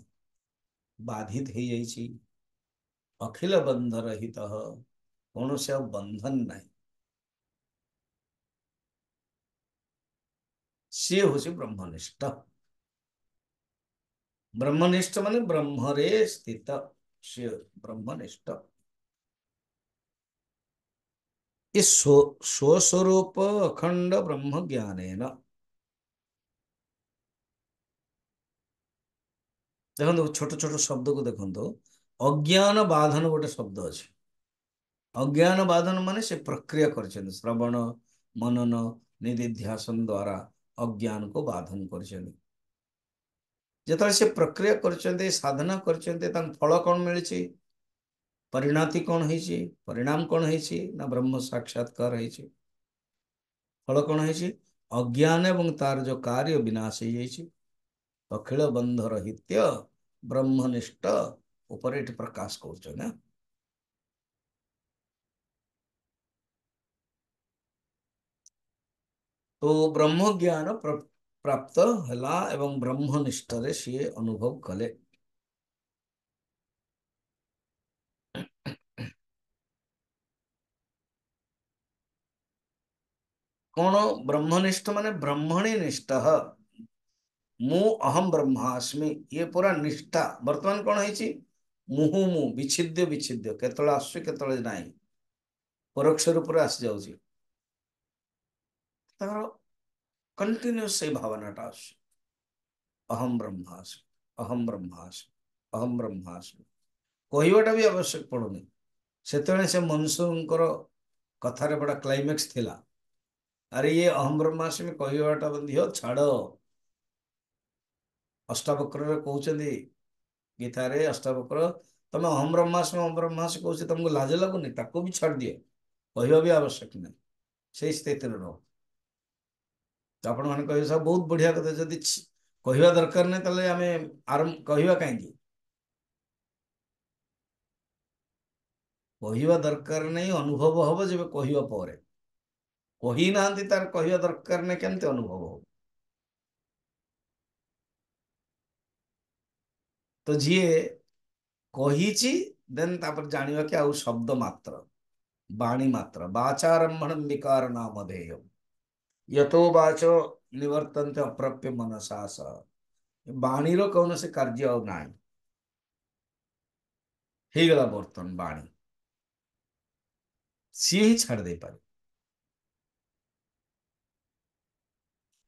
S1: बाधित हो जाइए। अखिल बंध रहित, कौन से बंधन नहीं, सी हूँ ब्रह्मनिष्ठ। ब्रह्मनिष्ठ माने ब्रह्मरे स्थित, सी ब्रह्मनिष्ठ। इस स्वस्वरूप अखंड ब्रह्म ज्ञानेन, देखो छोट छोट शब्द को देखो, अज्ञान बाधन गोटे शब्द अच्छे। अज्ञान बाधन माने से प्रक्रिया कर श्रवण मनन निधिध्यासन द्वारा अज्ञान को बाधन कर। से प्रक्रिया कर साधना कर फल कौन मिली, परिणाति कौन है, परिणाम कौन है ना ब्रह्म साक्षात्कार है। फल कौन है, अज्ञान एवं तार जो कार्य विनाश हो जाए, अखिल बंध रहित ब्रह्मनिष्ठ ऊपर ये प्रकाश कर ना। तो ब्रह्म ज्ञान प्राप्त है एवं ब्रह्मनिष्ठ रे सी अनुभव कले। कौन ब्रह्मनिष्ठ माने ब्रह्मणि निष्ठ, मु अहम ब्रह्मास्मि, ये पूरा निष्ठा। वर्तमान कौन है मुहु मु विच्छिद्य विच्छिद्य केतले आसुची केतले नाही, परोक्ष रूप से आसी जाउची, तार कंटिन्यूस से भावनाटा आस, अहम ब्रह्मास्मि, अहम ब्रह्मास्मि, अहम ब्रह्मास्मि। कहवाटा भी आवश्यक पड़ुनी। से मनुष्यर कथार बड़ा क्लाइमेक्स थिला, अरे ये अहम ब्रह्मास्मि कहवाटा बंधियो छाड़। अष्टावक्र कहते ଗୀତାରେ ଅଷ୍ଟାବକ୍ର, ତମେ ଅହମ୍ ବ୍ରହ୍ମାସ୍ମି କହୁଛି, ତମକୁ ଲାଜ ଲାଗୁନି? ତାକୁ ବି ଛାଡି ଦିଅ, କହିବା ବି ଆବଶ୍ୟକ ନାହିଁ, ସେଇ ସ୍ଥିତିରେ ରହ। ତ ଆପଣ ମାନେ କହିବେ ସବୁ ବହୁତ ବଢିଆ କଥା, ଯଦି କହିବା ଦରକାର ନାହିଁ ତାହେଲେ ଆମେ ଆରମ୍ଭ କହିବା କାହିଁକି? କହିବା ଦରକାର ନାହିଁ ଅନୁଭବ ହବ ଯେବେ କହିବା ପରେ। କହି ନାହାନ୍ତି ତାର କହିବା ଦରକାର ନାହିଁ, କେମିତି ଅନୁଭବ ହବ? ତ ଯିଏ କହିଛି ଦେନ୍ ତାପରେ ଜାଣିବା କି ଆଉ ଶବ୍ଦ ମାତ୍ର, ବାଣୀ ମାତ୍ର, ବାଚାରମ୍ଭଣମ୍ ବିକାର ନାମଧେୟ ୟତୋ ବାଚ ନିବର୍ତ୍ତନ୍ତେ ଅପ୍ରାପ୍ୟ ମନସା ସହ। ବାଣୀର କୌଣସି କାର୍ଯ୍ୟ ଆଉ ନାହିଁ, ହେଇଗଲା ବର୍ତ୍ତମାନ ବାଣୀ, ସିଏ ହିଁ ଛାଡ଼ି ଦେଇପାରେ।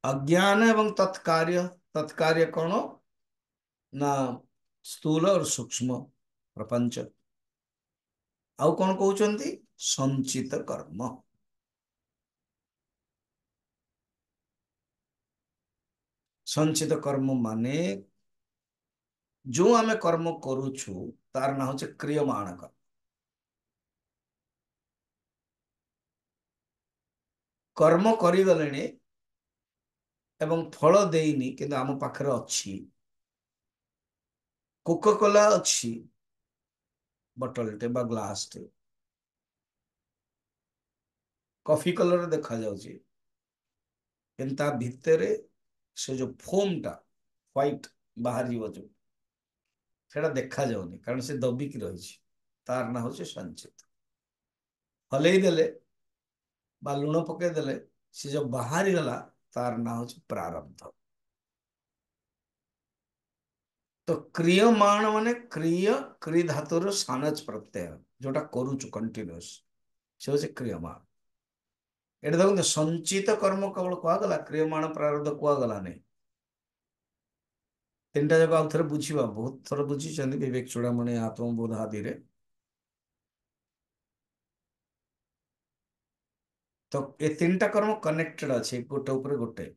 S1: ଅଜ୍ଞାନ ଏବଂ ତତ୍କାର୍ୟ, ତତ୍କାର୍ୟ କଣ ନା ସ୍ଥୂଳ और सूक्ष्म ପ୍ରପଞ୍ଚ। ଆଉ କଣ କହୁଛନ୍ତି? ସଞ୍ଚିତ କର୍ମ। ସଞ୍ଚିତ କର୍ମ ମାନେ ଯୋଉ ଆମେ କର୍ମ କରୁଛୁ ତାର ନାଁ ହଉଛି କ୍ରିୟମାଣ କର୍ମ। କର୍ମ କରିଗଲେଣି ଏବଂ ଫଳ ଦେଇନି, କିନ୍ତୁ ଆମ ପାଖରେ ଅଛି। କୋକାକୋଲା ଅଛି ବଟଲଟେ ବା ଗ୍ଲାସଟେ, କଫି କଲର ଦେଖାଯାଉଛି, କିନ୍ତୁ ତା ଭିତରେ ସେ ଯୋଉ ଫୋମ ଟା ହ୍ୱାଇଟ ବାହାରିବ ଯୋଉ, ସେଟା ଦେଖାଯାଉନି କାରଣ ସେ ଦବିକି ରହିଛି। ତାର ନାଁ ହଉଛି ସଞ୍ଚିତ। ହଲେଇ ଦେଲେ ବା ଲୁଣ ପକେଇଦେଲେ ସେ ଯୋଉ ବାହାରିଗଲା, ତାର ନାଁ ହଉଛି ପ୍ରାରବ୍ଧ। ତ କ୍ରିୟମାଣ ମାନେ କ୍ରି ଧାତୁର ସାନଜ ପ୍ରତ୍ୟୟ, ଯୋଉଟା କରୁଛୁ କଣ୍ଟିନ୍ୟୁଅସ, ସେ ହଉଛି କ୍ରିୟମାଣ। ଏଠି ଦେଖନ୍ତୁ ସଞ୍ଚିତ କର୍ମ କେବଳ କୁହାଗଲା, କ୍ରିୟମାଣ ପ୍ରାରବ୍ଧ କୁହାଗଲା ନାହିଁ। ତିନିଟା ଯାକ ଆଉ ଥରେ ବୁଝିବା, ବହୁତ ଥର ବୁଝିଛନ୍ତି ବିବେକ ଚୂଡାମଣି, ଆତ୍ମବୋଧ ଆଦିରେ। ତ ଏ ତିନିଟା କର୍ମ କନେକ୍ଟେଡ ଅଛି ଗୋଟେ ଉପରେ ଗୋଟେ।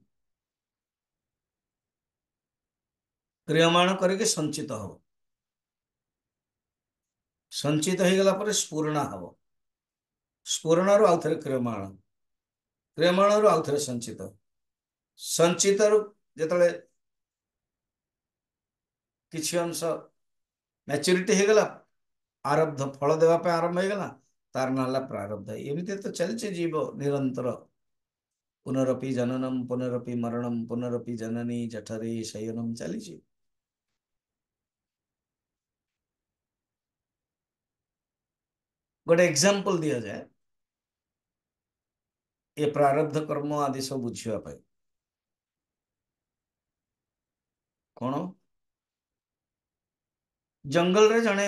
S1: କ୍ରିୟମାଣ କରିକି ସଞ୍ଚିତ ହବ, ସଞ୍ଚିତ ହେଇଗଲା ପରେ ସ୍ଫୁରଣା ହବ, ସ୍ଫୁରଣରୁ ଆଉ ଥରେ କ୍ରିୟମାଣ, କ୍ରିୟମାଣରୁ ଆଉ ଥରେ ସଞ୍ଚିତ, ସଞ୍ଚିତରୁ ଯେତେବେଳେ କିଛି ଅଂଶ ମ୍ୟାଚୁରିଟି ହେଇଗଲା, ଆରବ୍ଧ ଫଳ ଦେବା ପାଇଁ ଆରମ୍ଭ ହେଇଗଲା, ତାର ନାଁ ହେଲା ପ୍ରାରବ୍ଧ। ଏମିତି ତ ଚାଲିଛି ଜୀବ ନିରନ୍ତର। ପୁନରପି ଜନନମ ପୁନରପି ମरणम ପୁନରପି ଜନନୀ ଜଠରେ ଶୟନମ ଚାଲିଛି। ଗୋଟେ ଏକ୍ସାମ୍ପଲ ଦିଆଯାଏ ଏ ପ୍ରାରବ୍ଧ କର୍ମ ଆଦି ସବୁ ବୁଝିବା ପାଇଁ। କଣ? ଜଙ୍ଗଲରେ ଜଣେ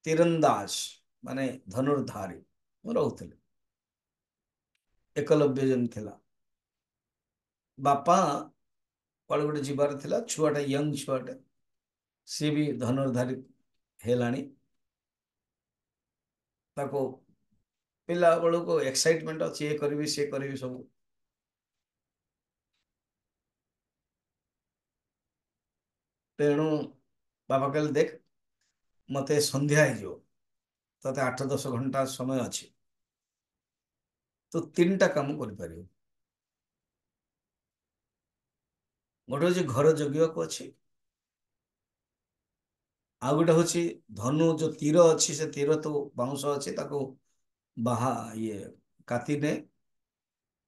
S1: ତୀରନ୍ଦାଜ ମାନେ ଧନୁର୍ଧାରୀ ରହୁଥିଲେ। ଏକଲବ୍ୟ ଯେମିତି ଥିଲା, ବାପା କୁଆଡେ ଗୋଟେ ଯିବାର ଥିଲା, ଛୁଆଟା ୟଙ୍ଗ ଛୁଆଟେ, ସିଏ ବି ଧନୁର୍ଧାରୀ ହେଲାଣି। ତାକୁ ପିଲା ବେଳକୁ ଏକ୍ସାଇଟମେଣ୍ଟ ଅଛି, ଇଏ କରିବି ସିଏ କରିବି ସବୁ। ତେଣୁ ବାପା କହିଲେ, ଦେଖ ମତେ ସନ୍ଧ୍ୟା ହେଇଯିବ, ତତେ 8-10 ଘଣ୍ଟା ସମୟ ଅଛି, ତୁ ତିନିଟା କାମ କରିପାରିବୁ। ଗୋଟେ ହଉଛି ଘର ଜଗିବାକୁ ଅଛି, ଆଉ ଗୋଟେ ହଉଛି ଧନୁ ଯୋଉ ତୀର ଅଛି, ସେ ତୀର ତ ବାଉଁଶ ଅଛି, ତାକୁ ବାହା ଇଏ କାତି ନେ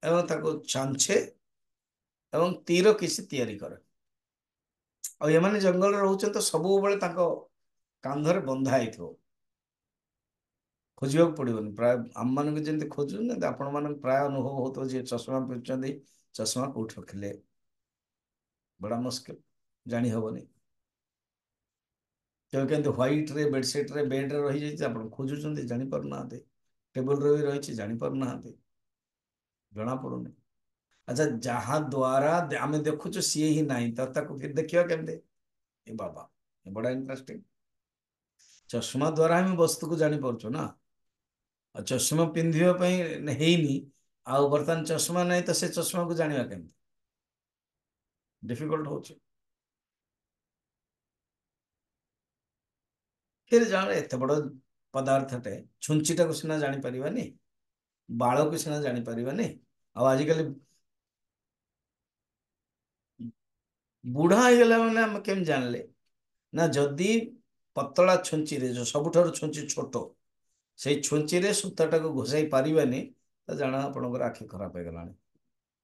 S1: ଏବଂ ତାକୁ ଚାଞ୍ଚେ ଏବଂ ତୀର କିଛି ତିଆରି କରେ। ଆଉ ଏମାନେ ଜଙ୍ଗଲରେ ରହୁଛନ୍ତି ତ ସବୁବେଳେ ତାଙ୍କ କାନ୍ଧରେ ବନ୍ଧା ହେଇଥିବ, ଖୋଜିବାକୁ ପଡିବନି। ପ୍ରାୟ ଆମମାନଙ୍କୁ ଯେମିତି ଖୋଜୁଛନ୍ତି, ଆପଣ ମାନଙ୍କୁ ପ୍ରାୟ ଅନୁଭବ ହଉଥିବ, ଯିଏ ଚଷମା ପିନ୍ଧୁଛନ୍ତି ଚଷମା କୋଉଠି ରଖିଲେ, ବड़ा ମୁସ୍କିଲ, ଜାଣି ହବନି। କେବେ କେମିତି ହ୍ୱାଇଟ ରେ ବେଡସିଟ ରେ ବେଡରେ ରହିଯାଇଛି, ଆପଣ ଖୋଜୁଛନ୍ତି ଜାଣିପାରୁନାହାନ୍ତି, ଟେବୁଲରେ ବି ରହିଛି ଜାଣିପାରୁନାହାନ୍ତି, ଜଣାପଡୁନି। ଆଚ୍ଛା, ଯାହା ଦ୍ଵାରା ଆମେ ଦେଖୁଛୁ ସିଏ ହିଁ ନାହିଁ, ତ ତାକୁ ଫିର ଦେଖିବା କେମିତି? ଏ ବାବା, ଏ ବड़ा ଇଣ୍ଟରେଷ୍ଟିଂ। ଚଷମା ଦ୍ଵାରା ଆମେ ବସ୍ତୁକୁ ଜାଣିପାରୁଛୁ ନା, ଆଉ ଚଷମା ପିନ୍ଧିବା ପାଇଁ ହେଇନି, ଆଉ ବର୍ତ୍ତମାନ ଚଷମା ନାହିଁ, ତ ସେ ଚଷମାକୁ ଜାଣିବା କେମିତି? ଡିଫିକଲ୍ଟ ହଉଛି। फिर जाने एते बड़ पदार्थटे छुंचीटा को सिना जानी परिवानी बाल को सिना जानी परिवानी आ आजिकल बुढ़ा हो गला मैंने हम केम जानले ना जदि पतला छुंची रे जो सबुठारु छुंची छोट से छुंची रे सूताटा को घुसाई पारिबानी तो जाना आपनकर आखि खराब हो गलानी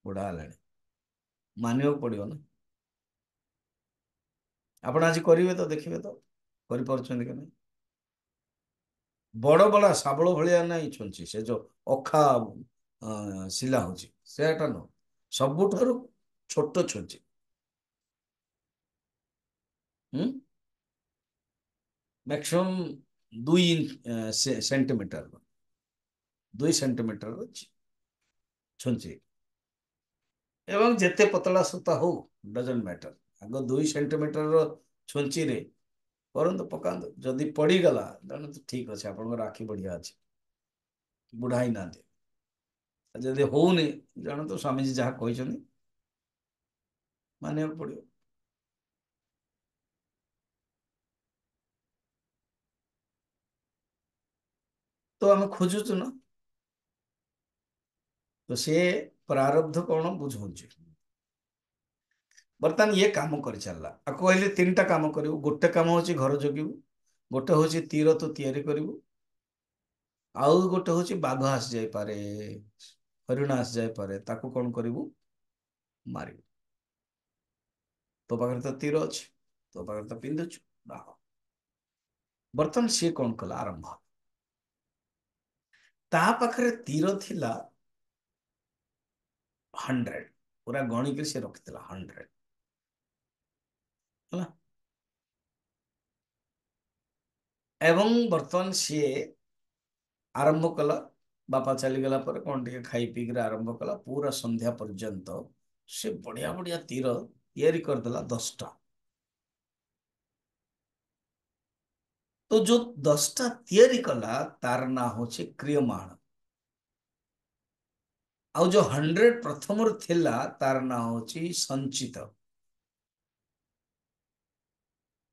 S1: बुढ़ा हलानी मानिବାକୁ पड़ियो ना ଆପଣ ଆଜି କରିବେ ତ ଦେଖିବେ ତ କରିପାରୁଛନ୍ତି କି ନାହିଁ ବଡ ବଡ ଶାବଳ ଭଳିଆ ନାହିଁ ଛୁଞ୍ଚି ସେ ଯୋଉ ଅଖା ଶିଲା ହଉଛି ସେଟା ନୁହଁ ସବୁଠାରୁ ଛୋଟ ଛୁଞ୍ଚି ହୁଁ ମ୍ୟାକ୍ସିମମ୍ 2 ସେଣ୍ଟିମିଟର 2 ସେଣ୍ଟିମିଟର ଛୁଞ୍ଚି ଏବଂ ଯେତେ ପତଳା ସୂତା ହଉ ଡଜଣ୍ଟ ମ୍ୟାଟର ଆଗ 2 ସେଣ୍ଟିମିଟର ଛୁଞ୍ଚିରେ କରନ୍ତୁ ପକାନ୍ତୁ ଯଦି ପଡିଗଲା ଜାଣନ୍ତୁ ଠିକ ଅଛି ଆପଣଙ୍କର ଆଖି ବଢିଆ ଅଛି ବୁଢା ହେଇନାହାନ୍ତି ଯଦି ହଉନି ଜାଣନ୍ତୁ ସ୍ୱାମୀଜୀ ଯାହା କହିଛନ୍ତି ମାନିବାକୁ ପଡିବ ତ ଆମେ ଖୋଜୁଛୁ ନା ତ ସେ ପ୍ରାରବ୍ଧ କଣ ବୁଝଉଛି ବର୍ତ୍ତମାନ ଇଏ କାମ କରିଚାଲିଲା ଆକୁ କହିଲେ 3ଟା କାମ କରିବୁ ଗୋଟେ କାମ ହଉଛି ଘର ଜଗିବୁ ଗୋଟେ ହଉଛି ତୀର ତୁ ତିଆରି କରିବୁ ଆଉ ଗୋଟେ ହଉଛି ବାଘ ଆସି ଯାଇପାରେ ହରିଣ ଆସି ଯାଇପାରେ ତାକୁ କଣ କରିବୁ ମାରିବୁ ତୋ ପାଖରେ ତ ତୀର ଅଛି ତୋ ପାଖରେ ତ ପିନ୍ଧୁଛୁ ବାହ ବର୍ତ୍ତମାନ ସିଏ କଣ କଲା ଆରମ୍ଭ ତା ପାଖରେ ତୀର ଥିଲା 100 ପୁରା ଗଣିକି ସେ ରଖିଥିଲା 100 ହେଲା ଏବଂ ବର୍ତ୍ତମାନ ସିଏ ଆରମ୍ଭ କଲା ବାପା ଚାଲିଗଲା ପରେ କଣ ଟିକେ ଖାଇ ପିଇକିରି ଆରମ୍ଭ କଲା ପୁରା ସନ୍ଧ୍ୟା ପର୍ଯ୍ୟନ୍ତ ସେ ବଢିଆ ବଢିଆ ତୀର ତିଆରି କରିଦେଲା 10ଟା ତ ଯୋଉ 10ଟା ତିଆରି କଲା ତାର ନାଁ ହଉଛି କ୍ରିୟମାଣ ଆଉ ଯୋଉ 100 ପ୍ରଥମରୁ ଥିଲା ତାର ନାଁ ହଉଛି ସଞ୍ଚିତ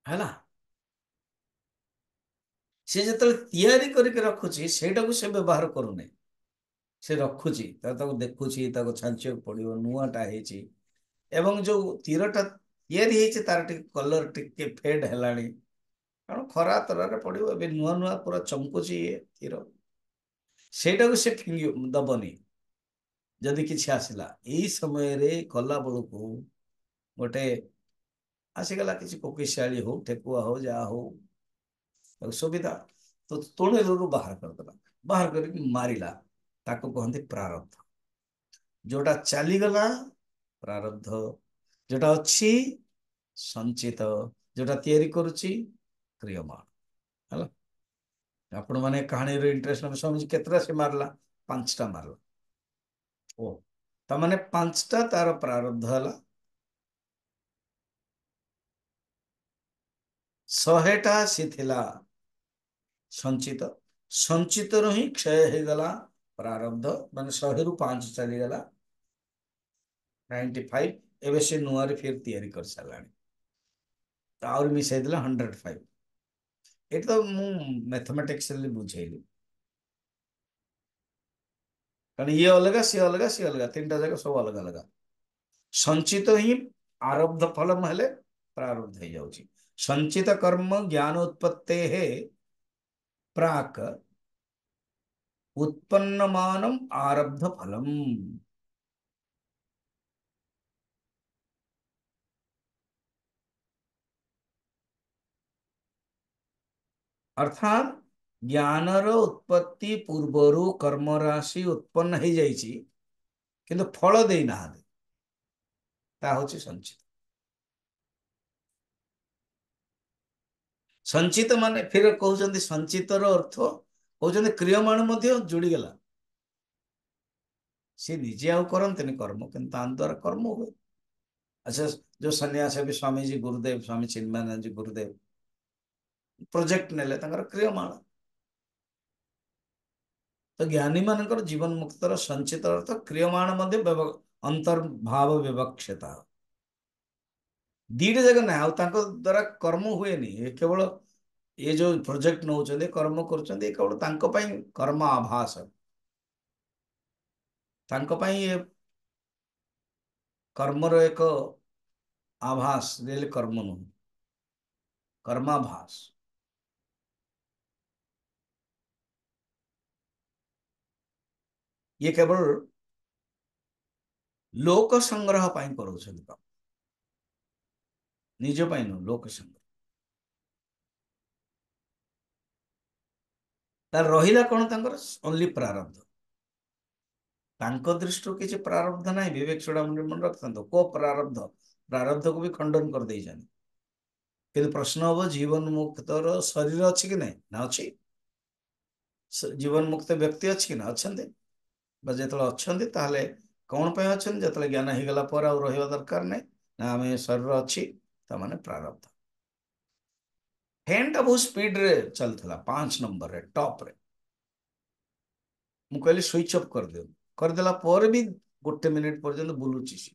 S1: ହେଲା ସେ ଯେତେବେଳେ ତିଆରି କରିକି ରଖୁଛି ସେଇଟାକୁ ସେ ବ୍ୟବହାର କରୁନି ସେ ରଖୁଛି ତାକୁ ଦେଖୁଛି ତାକୁ ଛାଞ୍ଚିବାକୁ ପଡିବ ନୂଆଟା ହେଇଛି ଏବଂ ଯୋଉ ତୀରଟା ତିଆରି ହେଇଛି ତାର ଟିକେ କଲର ଟିକେ ଫେଡ୍ ହେଲାଣି କାରଣ ଖରା ତରାରେ ପଡିବ ଏବେ ନୂଆ ନୂଆ ପୁରା ଚମକୁଛି ଇଏ ତୀର ସେଇଟାକୁ ସେ ଫିଙ୍ଗି ଦବନି ଯଦି କିଛି ଆସିଲା ଏଇ ସମୟରେ କଲା ବେଳକୁ ଗୋଟେ ଆସିଗଲା କିଛି କୋକିଶାଳୀ ହଉ ଠେକୁଆ ହଉ ଯାହା ହଉ ତାକୁ ସୁବିଧା ତ ତୁଣୀରୁ ବାହାର କରିଦେଲା ବାହାର କରିକି ମାରିଲା ତାକୁ କହନ୍ତି ପ୍ରାରବ୍ଧ ଯୋଉଟା ଚାଲିଗଲା ପ୍ରାରବ୍ଧ ଯୋଉଟା ଅଛି ସଞ୍ଚିତ ଯୋଉଟା ତିଆରି କରୁଛି କ୍ରିୟମାଣ ହେଲା ଆପଣ ମାନେ କାହାଣୀର ଇଣ୍ଟରେଷ୍ଟ ନେବେ ସ୍ୱାମୀଜୀ କେତେଟା ସେ ମାରିଲା 5ଟା ମାରିଲା ଓ ତାମାନେ 5ଟା ତାର ପ୍ରାରବ୍ଧ ହେଲା 100ଟା ସେ ଥିଲା ସଞ୍ଚିତ ସଞ୍ଚିତରୁ ହିଁ କ୍ଷୟ ହେଇଗଲା ପ୍ରାରବ୍ଧ ମାନେ 100ରୁ 5 ଚାଲିଗଲା 95 ଏବେ ସେ ନୂଆରେ ଫେର ତିଆରି କରିସାରିଲାଣି ଆହୁରି ମିଶାଇ ଦେଲା 105 ଏଠି ତ ମୁଁ ମ୍ୟାଥମେଟିକ୍ସରେ ବୁଝେଇଲି କାରଣ ଇଏ ଅଲଗା ସିଏ ଅଲଗା ସିଏ ଅଲଗା 3ଟା ଯାକ ସବୁ ଅଲଗା ଅଲଗା ସଞ୍ଚିତ ହିଁ ଆରବ୍ଧ ଫଲମ ହେଲେ ପ୍ରାରବ୍ଧ ହେଇଯାଉଛି ସଞ୍ଚିତ କର୍ମ ଜ୍ଞାନ ଉତ୍ପତ୍ତେ ପ୍ରାକ୍ उत्पन्नमानम आरब्ध फलम अर्थात ज्ञानर उत्पत्ति पूर्वरु कर्म राशि उत्पन्न हो जाइछि किंतु फल देई ना ता होछि संचित संचित माने फिर कहउछन्ति संचितर अर्थ कहउछन्ति क्रियमाण मध्ये जोड़ी गेला से निजे आउ करंतनि कर्म किंतु तान द्वारा कर्म हुए अच्छा जो सन्यास भी स्वामी जी गुरुदेव स्वामी चिन्मयानंद जी गुरुदेव प्रोजेक्ट नेले तांकर क्रियमाण तो ज्ञानी मानकर जीवन मुक्तर संचित अर्थ क्रियमाण मध्ये अंतर्भाव विवक्षता दीटे जगह ना आउ तांको द्वारा कर्म हुए नहीं केवल ये जो प्रोजेक्ट नौଛନ୍ତି कर्म କରୁଛନ୍ତି କେବଳ ତାଙ୍କ ପାଇଁ କର୍ମ ଆଭାସ, ତାଙ୍କ ପାଇଁ ये कर्मର ଏକ आभास, रियल कर्म नୁହଁ, कर्माभास। ये केवल लोक संग्रह ପାଇଁ କରୁଛନ୍ତି କାମ, ନିଜ ପାଇଁ ନୁହଁ, ଲୋକ ସଂଗ୍ରହ। ତାର ରହିଲା କଣ ତାଙ୍କର ଓନ୍ଲି ପ୍ରାରବ୍ଧ। ତାଙ୍କ ଦୃଷ୍ଟିରୁ କିଛି ପ୍ରାରବ୍ଧ ନାହିଁ, ବିବେକ ଚୂଡ଼ାମଣି ମନେ ରଖିଥାନ୍ତୁ, କୋ ପ୍ରାରବ୍ଧ, ପ୍ରାରବ୍ଧକୁ ବି ଖଣ୍ଡନ କରିଦେଇଛନ୍ତି। କିନ୍ତୁ ପ୍ରଶ୍ନ ହବ ଜୀବନ ମୁକ୍ତର ଶରୀର ଅଛି କି ନାହିଁ, ନା ଅଛି? ଜୀବନ ମୁକ୍ତ ବ୍ୟକ୍ତି ଅଛି କି ନା, ଅଛନ୍ତି। ବା ଯେତେବେଳେ ଅଛନ୍ତି ତାହେଲେ କଣ ପାଇଁ ଅଛନ୍ତି? ଯେତେବେଳେ ଜ୍ଞାନ ହେଇଗଲା ପରେ ଆଉ ରହିବା ଦରକାର ନାହିଁ, ନା ଆମେ ଶରୀର ଅଛି, ତାମାନେ ପ୍ରାରବ୍ଧ। ଫ୍ୟାନଟା ବହୁତ ସ୍ପିଡରେ ଚାଲୁଥିଲା 5 ନମ୍ବରରେ ଟପରେ, ମୁଁ କହିଲି ସୁଇଚ୍ ଅଫ୍ କରିଦିଅନ୍ତୁ, କରିଦେଲା ପରେ ବି 1 ମିନିଟ ପର୍ଯ୍ୟନ୍ତ ବୁଲୁଛି ସେ।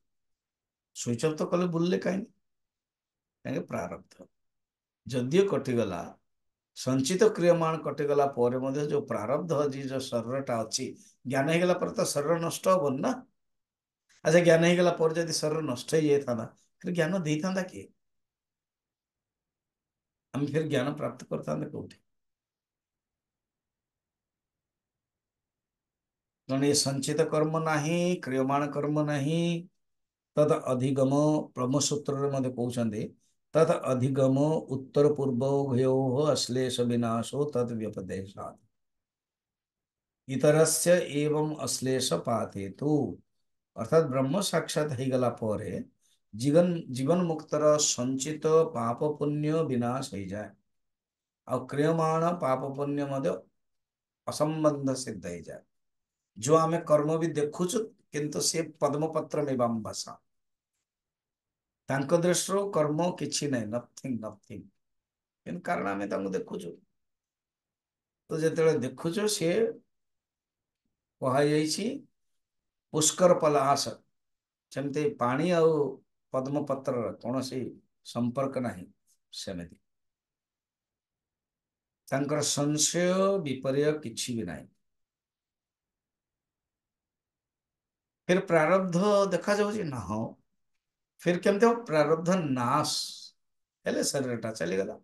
S1: ସୁଇଚ୍ ଅଫ୍ ତ କଲେ ବୁଲିଲେ କାହିଁକି? କାହିଁକି ପ୍ରାରବ୍ଧ ଯଦିଓ କଟିଗଲା, ସଞ୍ଚିତ କ୍ରିୟମାଣ କଟିଗଲା ପରେ ମଧ୍ୟ ଯୋଉ ପ୍ରାରବ୍ଧ ଅଛି, ଯୋଉ ଶରୀରଟା ଅଛି, ଜ୍ଞାନ ହେଇଗଲା ପରେ ତ ଶରୀର ନଷ୍ଟ ହବନି ନା। ଆଚ୍ଛା, ଜ୍ଞାନ ହେଇଗଲା ପରେ ଯଦି ଶରୀର ନଷ୍ଟ ହେଇଯାଇଥାନ୍ତା, ଫେର ଜ୍ଞାନ ଦେଇଥାନ୍ତା କିଏ? ଆମେ ଫେର ଜ୍ଞାନ ପ୍ରାପ୍ତ କରିଥାନ୍ତେ କୋଉଠି? ତେଣୁ ଏ ସଞ୍ଚିତ କର୍ମ ନାହିଁ, କ୍ରିୟମାଣ କର୍ମ ନାହିଁ। ତଦ୍ ଅଧିଗମ ବ୍ରହ୍ମସୂତ୍ରରେ ମଧ୍ୟ କହୁଛନ୍ତି, ତଦ୍ ଅଧିଗମ ଉତ୍ତର ପୂର୍ବ ଉଭୟୋଃ ଅଶ୍ଲେଷ ବିନାଶೋ ତଦ୍ ବ୍ୟପଦେଶାତ୍ ଇତରସ୍ୟ ଏवं ଅଶ୍ଲେଷ ପାତେତୁ। ଅର୍ଥାତ୍ ବ୍ରହ୍ମ ସାକ୍ଷାତ ହେଇଗଲା ପରେ ଜୀବନ ମୁକ୍ତର ସଞ୍ଚିତ ପାପ ପୁଣ୍ୟ ବିନାଶ ହେଇଯାଏ, ଆଉ କ୍ରିୟମାଣ ପାପ ପୁଣ୍ୟ ମଧ୍ୟ ଅସମ୍ବନ୍ଧ ସିଦ୍ଧ ହେଇଯାଏ। जो आमे कर्म भी देखुଛୁ, କିନ୍ତୁ ସେ ପଦ୍ମପତ୍ର ମିବାମ୍ବସା, ତାଙ୍କ ଦୃଷ୍ଟିରୁ କର୍ମ କିଛି ନାହିଁ, ନଥିଙ୍ଗ ନଥିଙ୍ଗ। କିନ୍ତୁ କାରଣ ଆମେ ତାଙ୍କୁ ଦେଖୁଛୁ, ତ ଯେତେବେଳେ ଦେଖୁଛୁ ସିଏ କୁହାଯାଇଛି ପୁଷ୍କର ପଲାଶ, ଯେମିତି ପାଣି ଆଉ ପଦ୍ମପତ୍ରର କୌଣସି ସମ୍ପର୍କ ନାହିଁ, ସେମିତି ତାଙ୍କର ସଂଶୟ ବିପର୍ୟ କିଛି ବି ନାହିଁ। फिर प्रारब्ध देखा जाଉଛି ନା, ହଁ। फिर କେମିତି ହବ? ପ୍ରାରବ୍ଧ ନାଶ ହେଲେ ଶରୀରଟା ଚାଲିଗଲା।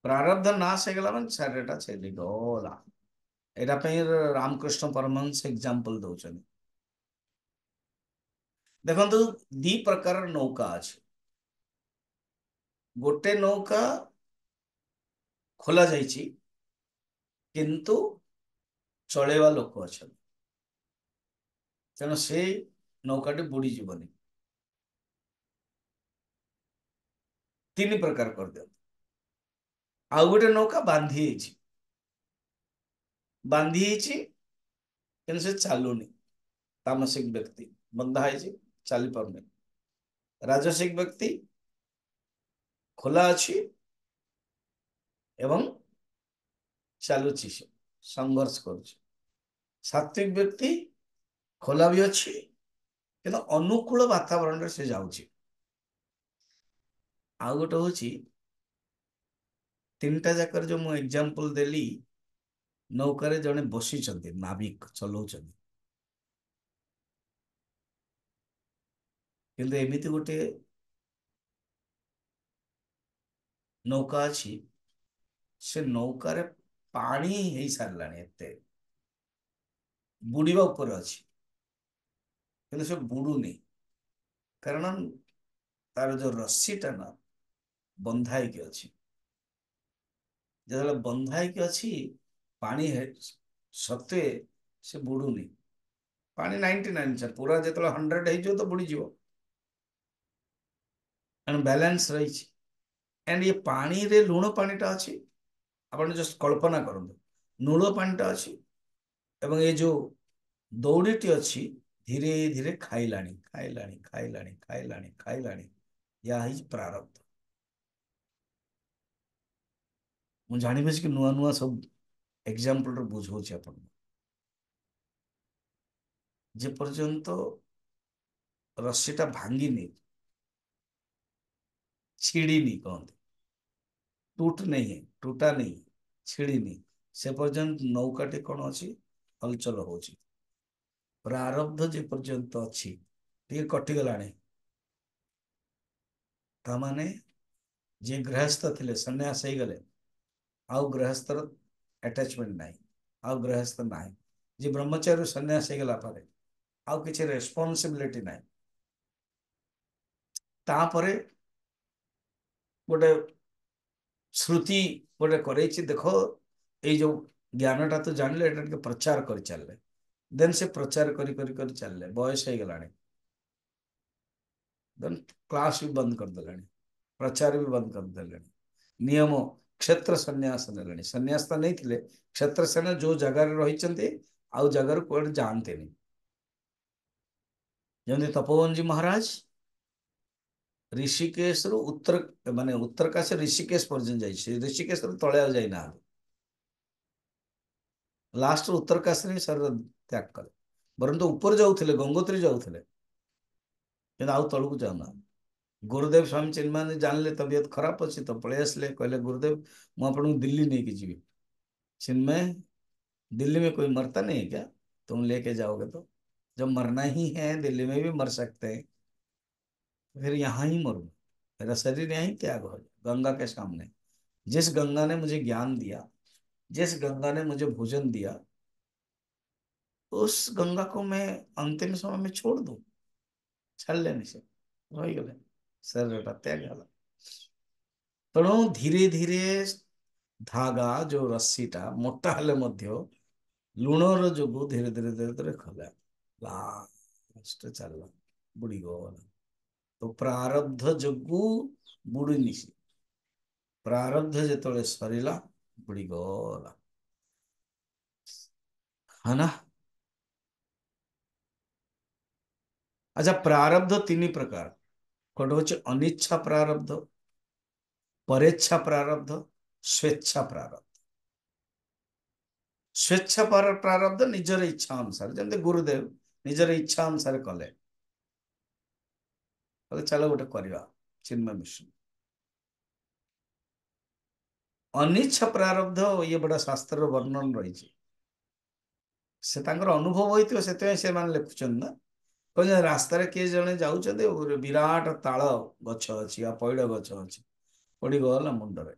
S1: ପ୍ରାରବ୍ଧ ନାଶ ହେଇଗଲା ମାନେ ଶରୀରଟା ଚାଲିଗଲା। ଏଇଟା ପାଇଁ ରାମକୃଷ୍ଣ ପରମହଂସ ଏକ୍ଜାମ୍ପଲ ଦଉଛନ୍ତି। ଦେଖନ୍ତୁ, ଦି ପ୍ରକାରର ନୌକା ଅଛି। ଗୋଟେ ନୌକା ଖୋଲା ଯାଇଛି, କିନ୍ତୁ ଚଳେଇବା ଲୋକ ଅଛନ୍ତି, ତେଣୁ ସେ ନୌକାଟି ବୁଡିଯିବନି। 3 ପ୍ରକାର କରିଦିଅନ୍ତୁ। ଆଉ ଗୋଟେ ନୌକା ବାନ୍ଧି ହେଇଛି କିନ୍ତୁ ସେ ଚାଲୁନି। ତାମସିକ ବ୍ୟକ୍ତି ବନ୍ଧା ହେଇଛି, ଚାଲି ପାରୁନି। ରାଜସିକ ବ୍ୟକ୍ତି ଖୋଲା ଅଛି ଏବଂ ଚାଲୁଛି, ସେ ସଂଘର୍ଷ କରୁଛି। ସାତ୍विक ବ୍ୟକ୍ତି ଖୋଲା ବି ଅଛି କିନ୍ତୁ ଅନୁକୂଳ ବାତାବରଣରେ ସେ ଯାଉଛି। ଆଉ ଗୋଟେ ହଉଛି 3ଟା ଯାକର ଯୋଉ ମୁଁ ଏକ୍ଜାମ୍ପଲ ଦେଲି, ନୌକାରେ ଜଣେ ବସିଛନ୍ତି, ନାବିକ ଚଲଉଛନ୍ତି, କିନ୍ତୁ ଏମିତି ଗୋଟେ ନୌକା ଅଛି, ସେ ନୌକାରେ ପାଣି ହେଇସାରିଲାଣି, ଏତେ ବୁଡିବା ଉପରେ ଅଛି, କିନ୍ତୁ ସେ ବୁଡୁନି। କାରଣ ତାର ଯୋଉ ରଶ୍ମିଟା ନା ବନ୍ଧା ହେଇକି ଅଛି। ଯେତେବେଳେ ବନ୍ଧା ହେଇକି ଅଛି, ପାଣି ସତ୍ୱେ ସେ ବୁଡୁନି। ପାଣି 99, ପୁରା ଯେତେବେଳେ 100 ହେଇଯିବ ତ ବୁଡିଯିବ, କାରଣ ବାଲାନ୍ସ ରହିଛି। ଏଣ୍ଡ ये ପାଣିରେ ଲୁଣ ପାଣିଟା ଅଛି, ଆପଣ ଜଷ୍ଟ କଳ୍ପନା କରନ୍ତୁ, ଲୁଣ ପାଣିଟା ଅଛି ଏବଂ ଏ ଯୋଉ ଦଉଡ଼ିଟି ଅଛି, ଧୀରେ ଧୀରେ ଖାଇଲାଣି ଖାଇଲାଣି ଖାଇଲାଣି ଖାଇଲାଣି ଖାଇଲାଣି। ଏହା ହେଇଛି ପ୍ରାରବ୍ଧ। ମୁଁ ଜାଣିବି କି ନୂଆ ନୂଆ ସବୁ ଏକ୍ଜାମ୍ପଲରେ ବୁଝଉଛି ଆପଣଙ୍କୁ। ଯେ ପର୍ଯ୍ୟନ୍ତ ରଶ୍ମିଟା ଭାଙ୍ଗିନି, छिड़ीनी कहते, टूट नहीं है, टूटा नहीं, छिड़ीनी, से पर्यंत नौकाटी कौन अच्छी हलचल होची। प्रारब्ध जे पर्यंत अच्छी टे कटिगलाणी, तामाने जे गृहस्थ थे सन्यास हो गले, आउ गृहस्थर अटैचमेंट नहीं, आउ गृहस्थ नहीं, जे ब्रह्मचारी सन्यास हो गला पारे आउ किसी रेस्पॉन्सिबिलिटी नहीं। तापरे गोटे श्रुति गोटे कर देखो, ये जो ज्ञानटा तो जानले एटा टिके प्रचार कर चलले, देन से प्रचार करी चलले, बयस हो गलानी, देन क्लास भी बंद कर देलानी, प्रचार भी बंद कर देलानी, नियम क्षेत्र संन्यास ने संन्यास तो नहीं थे, क्षेत्र सेना जो जगार रही आउ जगार कौन जानते नहीं। जमी तपोवन जी महाराज ऋषिकेश रु उत्तर माने उत्तरकाशी ऋषिकेश पर्यंत जाइए, ऋषिकेश तले आ जाइना, लास्ट उत्तरकाशी शरीर त्याग कले, बरंतु ऊपर जाऊले गंगोत्री जाऊले, आउ तलू जाऊना। गुरुदेव स्वामी चिन्मय जानले तबियत खराब अच्छी तो पलि आसले, कहले गुरुदेव मुझे दिल्ली नहीं कि जी। चिन्मय, दिल्ली में कोई मरता नहीं है क्या, तुम लेके जाओगे तो? जब मरना ही है दिल्ली में भी मर सकते हैं, फिर यहाँ ही मरूं, मेरा शरीर यहीं त्याग हो जाए गंगा के सामने। जिस गंगा ने मुझे ज्ञान दिया, जिस गंगा ने मुझे भोजन दिया, उस गंगा को मैं अंतिम समय में छोड़ दूं? छाड़ लेने से रही गले, शरीर त्याग गला। तेणु धीरे धीरे धागा जो रस्सीटा मोटा हेले मध्य लुणर जोगु धीरे धीरे धीरे धीरे खला, लास्ट चलला, बुड़ी गला। तो प्रारब्ध जोगु बुड़ीनी सी, प्रारब्ध जिते सरीला बुड़ी गला, है ना। अच्छा, प्रारब्ध तीन प्रकार, गोटे हूँ अनिच्छा प्रारब्ध, परेच्छा प्रारब्ध, स्वेच्छा प्रारब्ध। स्वेच्छा प्रारब्ध निजर इच्छा अनुसार, जमी गुरुदेव निजर इच्छा अनुसार कले, चलो गोटे करवा चिन्मय मिशन। अनिच्छा प्रारब्ध ये बड़ा शास्त्र वर्णन रही, से अनुभव होते से लिखुन ना, कह रास्तार किए जड़े जाऊँ विराट ताल गछ अच्छी पैड़ गछ अच्छी पड़ी गला मुंडरे,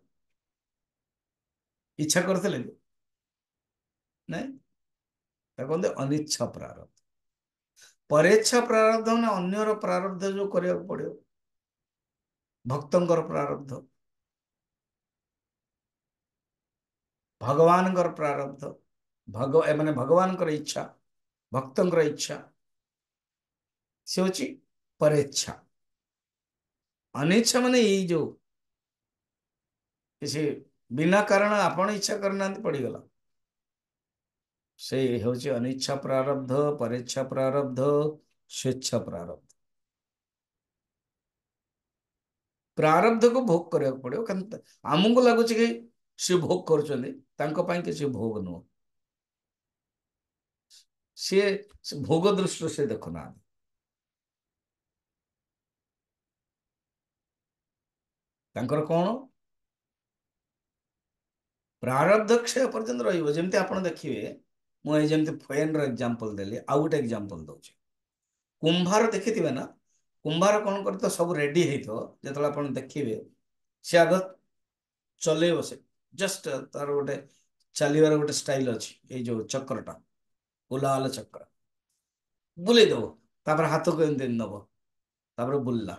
S1: इच्छा करते नहीं, कहते अनिच्छा प्रारब्ध। परेच्छा प्रारब्ध मैंने अन्यर प्रारब्ध जो करा पड़ो, भक्तंकर प्रारब्ध, भगवान प्रारब्ध, माने भगवान इच्छा, भक्तंकर इच्छा, से हूँ परेच्छा। अनिच्छा माने यही जो किसी बिना कारण आपण इच्छा करना पड़ीगला, से हूँ अनिच्छा प्रारब्ध, परेच्छा प्रारब्ध, स्वेच्छा प्रारब्ध। प्रारब्ध को भोग करने पड़ो, आमको लगुच कि सी भोग कर किसी भोग नुह, सी भोग दृष्टि से देखुना। कौन प्रारब्ध क्षय पर्यंत रही आप देखिए, मुझे फैन एग्जांपल देली, आउ गोटे एग्जांपल दूसरी। कुंभार देखी ना, कुंभार कौन कर तो सब रेडी है जो आप देखिए, सी आग चल से जस्ट तार गोटे चलवर गोटे स्टाइल अच्छी, ये जो चक्रटा गोलाल चक्र बुले दब, तापर हाथ को एमती नब, तापर बुलला,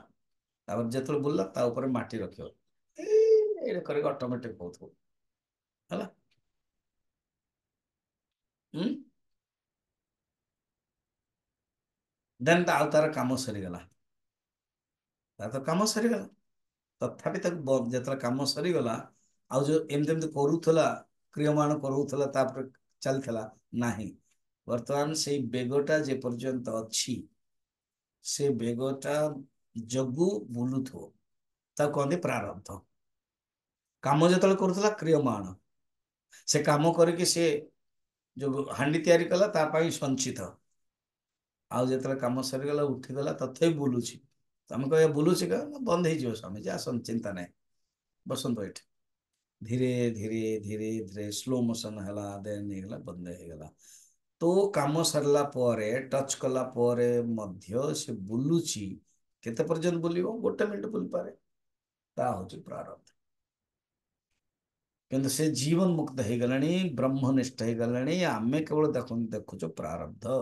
S1: जो बुलला माटी रख ऑटोमेटिक बहुत है। देन आउ तार काम सरीगला, तार तो काम सरीगला, तथापि जो कम सरीगला आउ जो एमती करूला क्रियमाण करूला चलता नहीं, बर्तमान से बेगटा जे पर्यंत अच्छी से बेगटा जगू बुलू कहते प्रारब्ध। काम जो करूला क्रियमाण, से काम करके से जो हांडी तैयारी कला तापाई संचित, आउ जो कम सरीगला उठीगला तथे बुलूची, ଆମେ କହିବା ବୁଲୁଛି କା ନା ବନ୍ଦ ହେଇଯିବ ସ୍ୱାମୀଜୀ ଆସନ୍ତୁ ଚିନ୍ତା ନାହିଁ ବସନ୍ତୁ ଏଠି। ଧୀରେ ଧୀରେ ଧୀରେ ଧୀରେ ସ୍ଲୋ ମୋସନ ହେଲା ଦେନ୍ ହେଇଗଲା ବନ୍ଦ ହେଇଗଲା। ତ କାମ ସରିଲା ପରେ ଟଚ୍ କଲା ପରେ ମଧ୍ୟ ସେ ବୁଲୁଛି। କେତେ ପର୍ଯ୍ୟନ୍ତ ବୁଲିବ? 1 ମିନିଟ ବୁଲିପାରେ। ତା ହଉଛି ପ୍ରାରବ୍ଧ। କିନ୍ତୁ ସେ ଜୀବନ ମୁକ୍ତ ହେଇଗଲାଣି, ବ୍ରହ୍ମନିଷ୍ଠ ହେଇଗଲାଣି। ଆମେ କେବଳ ଦେଖୁଛୁ ପ୍ରାରବ୍ଧ।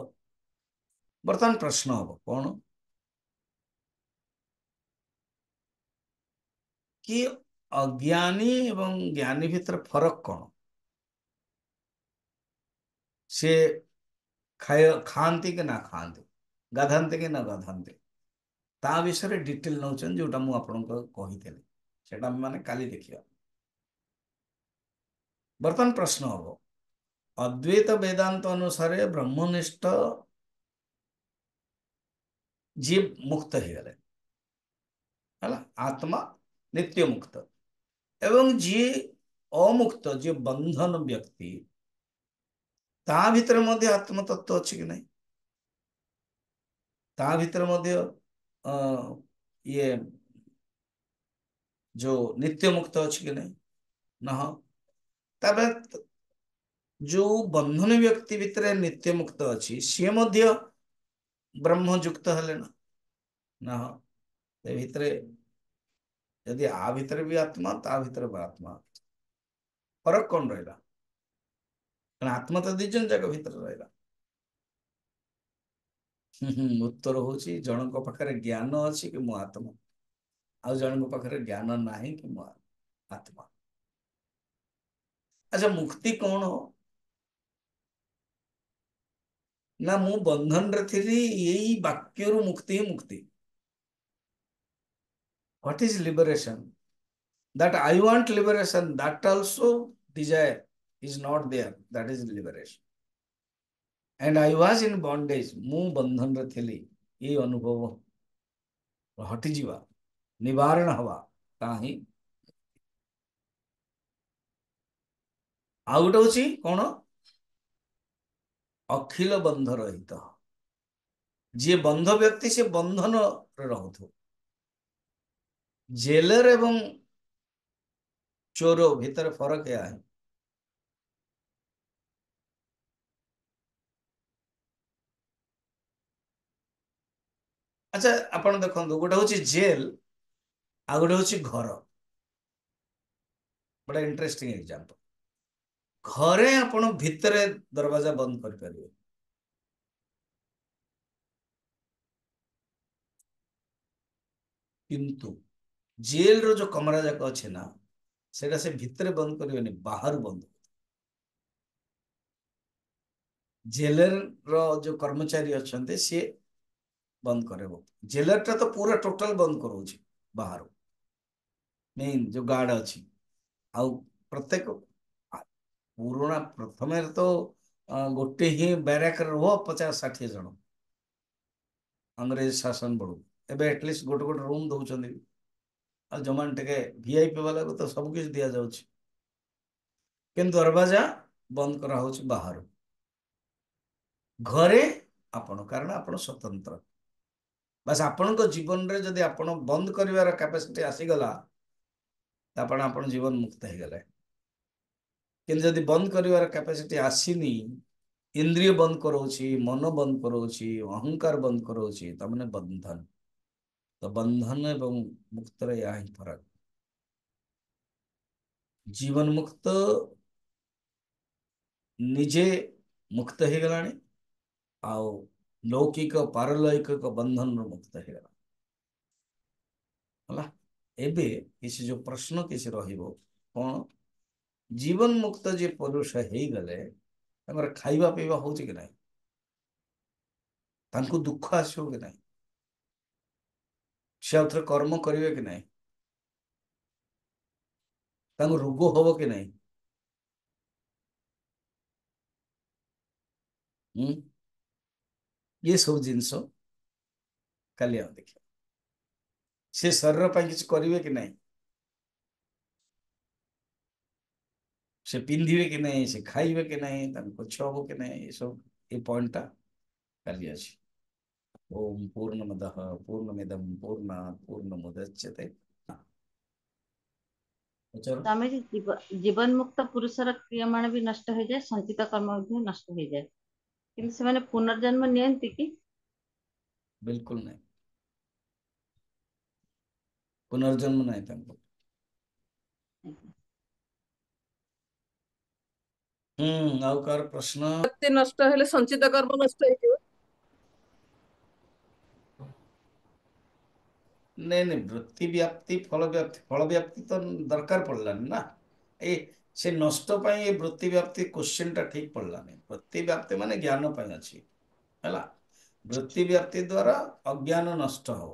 S1: ବର୍ତ୍ତମାନ ପ୍ରଶ୍ନ ହବ କଣ କି ଅଜ୍ଞାନୀ ଏବଂ ଜ୍ଞାନୀ ଭିତରେ ଫରକ କଣ? ସେ ଖାଆନ୍ତି କି ନା ଖାଆନ୍ତି, ଗାଧାନ୍ତି କି ନା ଗାଧାନ୍ତି, ତା ବିଷୟରେ ଡିଟେଲ ନଉଛନ୍ତି, ଯୋଉଟା ମୁଁ ଆପଣଙ୍କୁ କହିଥିଲି। ସେଟା ଆମେ ମାନେ କାଲି ଦେଖିବା। ବର୍ତ୍ତମାନ ପ୍ରଶ୍ନ ହବ ଅଦ୍ୱୈତ ବେଦାନ୍ତ ଅନୁସାରେ ବ୍ରହ୍ମନିଷ୍ଠ ଯିଏ ମୁକ୍ତ ହେଇଗଲେ ହେଲା, ଆତ୍ମା ନିତ୍ୟ ମୁକ୍ତ, ଏବଂ ଯିଏ ଅମୁକ୍ତ, ଯିଏ ବନ୍ଧନ ବ୍ୟକ୍ତି, ତା ଭିତରେ ମଧ୍ୟ ଆତ୍ମ ତତ୍ଵ ଅଛି କି ନାହିଁ? ତା ଭିତରେ ମଧ୍ୟ ଅ ଇଏ ଯୋଉ ନିତ୍ୟ ମୁକ୍ତ ଅଛି କି ନାହିଁ? ନା। ତାପରେ ଯୋଉ ବନ୍ଧନ ବ୍ୟକ୍ତି ଭିତରେ ନିତ୍ୟ ମୁକ୍ତ ଅଛି, ସିଏ ମଧ୍ୟ ବ୍ରହ୍ମଯୁକ୍ତ ହେଲେ ନା? ନା। ଏ ଭିତରେ ଯଦି ଆ ଭିତରେ ବି ଆତ୍ମା, ତା ଭିତରେ ବି ଆତ୍ମା, ଫରକ କଣ ରହିଲା? କାରଣ ଆତ୍ମା ତ ଦି ଜଣ ଯାକ ଭିତରେ ରହିଲା। ଉତ୍ତର ହଉଛି ଜଣଙ୍କ ପାଖରେ ଜ୍ଞାନ ଅଛି କି ମୁଁ ଆତ୍ମା, ଆଉ ଜଣଙ୍କ ପାଖରେ ଜ୍ଞାନ ନାହିଁ କି ମୁଁ ଆତ୍ମା। ଆଚ୍ଛା, ମୁକ୍ତି କଣ? ନା ମୁଁ ବନ୍ଧନରେ ଥିଲି, ଏଇ ବାକ୍ୟରୁ ମୁକ୍ତି ହିଁ ମୁକ୍ତି। What is liberation? That I want liberation, that also desire is not there. That is liberation. And I was in bondage. ମୁଁ ବନ୍ଧନରେ ଥିଲି, ଏଇ ଅନୁଭବ ହଟିଯିବା, ନିବାରଣ ହବା, ତା ହିଁ। ଆଉ ଗୋଟେ ହଉଛି କଣ? ଅଖିଳ ବନ୍ଧ ରହିତ। ଯିଏ ବନ୍ଧ ବ୍ୟକ୍ତି, ସେ ବନ୍ଧନରେ ରହୁଥିବ। ଜେଲର ଏବଂ ଚୋର ଭିତରେ ଫରକ ଏହା ହିଁ। ଆଚ୍ଛା, ଆପଣ ଦେଖନ୍ତୁ, ଗୋଟେ ହଉଛି ଜେଲ, ଆଉ ଗୋଟେ ହଉଛି ଘର। ବड़ा ଇଣ୍ଟରେଷ୍ଟିଂ ଏକ୍ଜାମ୍ପଲ। ଘରେ ଆପଣ ଭିତରେ ଦରବାଜା ବନ୍ଦ କରିପାରିବେ, କିନ୍ତୁ ଜେଲର ଯୋଉ କମରା ଯାକ ଅଛି ନା, ସେଟା ସେ ଭିତରେ ବନ୍ଦ କରିବେନି, ବାହାରୁ ବନ୍ଦ। ଜେଲର ଯୋଉ କର୍ମଚାରୀ ଅଛନ୍ତି, ସିଏ ବନ୍ଦ କରିବ। ଜେଲରଟା ତ ପୁରା ଟୋଟାଲ ବନ୍ଦ କରଉଛି ବାହାରୁ, ମେନ୍ ଯୋଉ ଗାର୍ଡ ଅଛି। ଆଉ ପ୍ରତ୍ୟେକ ପୁରୁଣା ପ୍ରଥମେ ତ ଗୋଟେ ହିଁ ବ୍ୟାରାକରେ ରୁହ 50-60 ଜଣ, ଅଂଗ୍ରେଜ ଶାସନ ବେଳୁ। ଏବେ ଆଟଲିଷ୍ଟ ଗୋଟେ ଗୋଟେ ରୁମ ଦଉଛନ୍ତି। ଆଉ ଯୋଉମାନେ ଟିକେ ଭିଆଇପି ବାଲାକୁ ତ ସବୁ କିଛି ଦିଆଯାଉଛି, କିନ୍ତୁ ଦରବାଜା ବନ୍ଦ କରାହଉଛି ବାହାରୁ। ଘରେ ଆପଣ, କାରଣ ଆପଣ ସ୍ୱତନ୍ତ୍ର। ବାସ୍ ଆପଣଙ୍କ ଜୀବନରେ ଯଦି ଆପଣ ବନ୍ଦ କରିବାର କାପାସିଟି ଆସିଗଲା, ତାପରେ ଆପଣ ଜୀବନ ମୁକ୍ତ ହେଇଗଲେ। କିନ୍ତୁ ଯଦି ବନ୍ଦ କରିବାର କାପାସିଟି ଆସିନି, ଇନ୍ଦ୍ରିୟ ବନ୍ଦ କରାଉଛି, ମନ ବନ୍ଦ କରାଉଛି, ଅହଙ୍କାର ବନ୍ଦ କରାଉଛି, ତାମାନେ ବନ୍ଧନ। ତ ବନ୍ଧନ ଏବଂ ମୁକ୍ତର ଏହା ହିଁ ଫରକ। ଜୀବନ ମୁକ୍ତ ନିଜେ ମୁକ୍ତ ହେଇଗଲାଣି, ଆଉ ଲୌକିକ ପାରଲୌକିକ ବନ୍ଧନରୁ ମୁକ୍ତ ହେଇଗଲା। ହେଲା, ଏବେ କିଛି ଯୋଉ ପ୍ରଶ୍ନ କିଛି ରହିବ କଣ? ଜୀବନ ମୁକ୍ତ ଯିଏ ପୁରୁଷ ହେଇଗଲେ, ତାଙ୍କର ଖାଇବା ପିଇବା ହଉଛି କି ନାହିଁ? ତାଙ୍କୁ ଦୁଃଖ ଆସିବ କି ନାହିଁ? ସେ ଆଉ ଥରେ କର୍ମ କରିବେ କି ନାହିଁ? ତାଙ୍କୁ ରୋଗ ହବ କି ନାହିଁ? ହୁଁ, ये ସବୁ ଜିନିଷ କାଲି ଆମେ ଦେଖିବା। ସେ ଶରୀର ପାଇଁ କିଛି କରିବେ କି ନାହିଁ? ସେ ପିନ୍ଧିବେ କି ନାହିଁ? ସେ ଖାଇବେ କି ନାହିଁ? ତାଙ୍କୁ ପୋଛ ହବ କି ନାହିଁ? ଏସବୁ, ଏ ପଏଣ୍ଟଟା କାଲି ଅଛି। ओम पूर्णमदः पूर्णमिदं पूर्णात् पूर्णमुदच्यते। हाँ, ପଚାର।
S2: ସ୍ୱାମୀ ଜୀବନ ମୁକ୍ତ ପୁରୁଷର କ୍ରିୟମାଣ ବି ନଷ୍ଟ ହେଇଯାଏ, ସଞ୍ଚିତ କର୍ମ ମଧ୍ୟ ନଷ୍ଟ ହେଇଯାଏ, କିନ୍ତୁ ସେମାନେ ପୁନର୍ଜନ୍ମ ନିଅନ୍ତି କି?
S1: ବିଲକୁଲ ନାହିଁ, ପୁନର୍ଜନ୍ମ ନାହିଁ ତାଙ୍କୁ। ଆଉ କାହାର ପ୍ରଶ୍ନ?
S3: ଶକ୍ତି ନଷ୍ଟ ହେଲେ ସଞ୍ଚିତ କର୍ମ ନଷ୍ଟ ହେଇଯିବ।
S1: ନାଇଁ ନାଇଁ, ବୃତ୍ତି ବ୍ୟାପ୍ତି ଫଳ ବ୍ୟାପ୍ତି ତ ଦରକାର ପଡିଲାନି ନା। ଏ ସେ ନଷ୍ଟ ପାଇଁ ଏ ବୃତ୍ତି ବ୍ୟାପ୍ତି କ୍ୱେଶ୍ଚିନ୍ ଟା ଠିକ ପଡିଲାନି। ବୃତ୍ତି ବ୍ୟାପ୍ତି ମାନେ ଜ୍ଞାନ ପାଇଁ ଅଛି, ହେଲା। ବୃତ୍ତି ବ୍ୟାପ୍ତି ଦ୍ଵାରା ଅଜ୍ଞାନ ନଷ୍ଟ ହବ,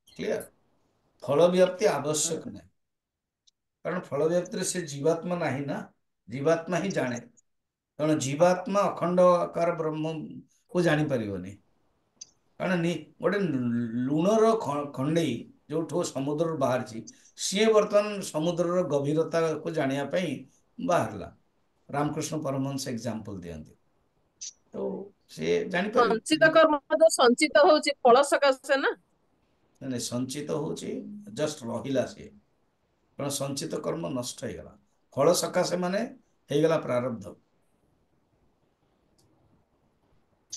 S1: କ୍ଲିୟର। ଫଳ ବ୍ୟାପ୍ତି ଆବଶ୍ୟକ ନାହିଁ, କାରଣ ଫଳ ବ୍ୟାପ୍ତିରେ ସେ ଜୀବାତ୍ମା ନାହିଁ ନା, ଜୀବାତ୍ମା ହିଁ ଜାଣେ। କାରଣ ଜୀବାତ୍ମା ଅଖଣ୍ଡ ଆକାର ବ୍ରହ୍ମକୁ ଜାଣିପାରିବନି। କାରଣ ଗୋଟେ ଲୁଣର ଖଣ୍ଡେଇ ଯୋଉଠୁ ସମୁଦ୍ରରୁ ବାହାରିଛି, ସିଏ ବର୍ତ୍ତମାନ ସମୁଦ୍ରର ଗଭୀରତାକୁ ଜାଣିବା ପାଇଁ ବାହାରିଲା। ରାମକୃଷ୍ଣ ପରମହଂସ ଏକ୍ଜାମ୍ପଲ ଦିଅନ୍ତି, ତ ସିଏ
S3: ସଞ୍ଚିତ
S1: ଜାଣିପାରିବେ।
S3: କର୍ମ ଯୋଉ ସଞ୍ଚିତ ହଉଛି ଫଳ ସକାଶେ ନା।
S1: ମାନେ ସଞ୍ଚିତ ହଉଛି ଜଷ୍ଟ ରହିଲା ସିଏ, କାରଣ ସଞ୍ଚିତ କର୍ମ ନଷ୍ଟ ହେଇଗଲା। ଫଳ ସକାଶେ ମାନେ ହେଇଗଲା ପ୍ରାରବ୍ଧ,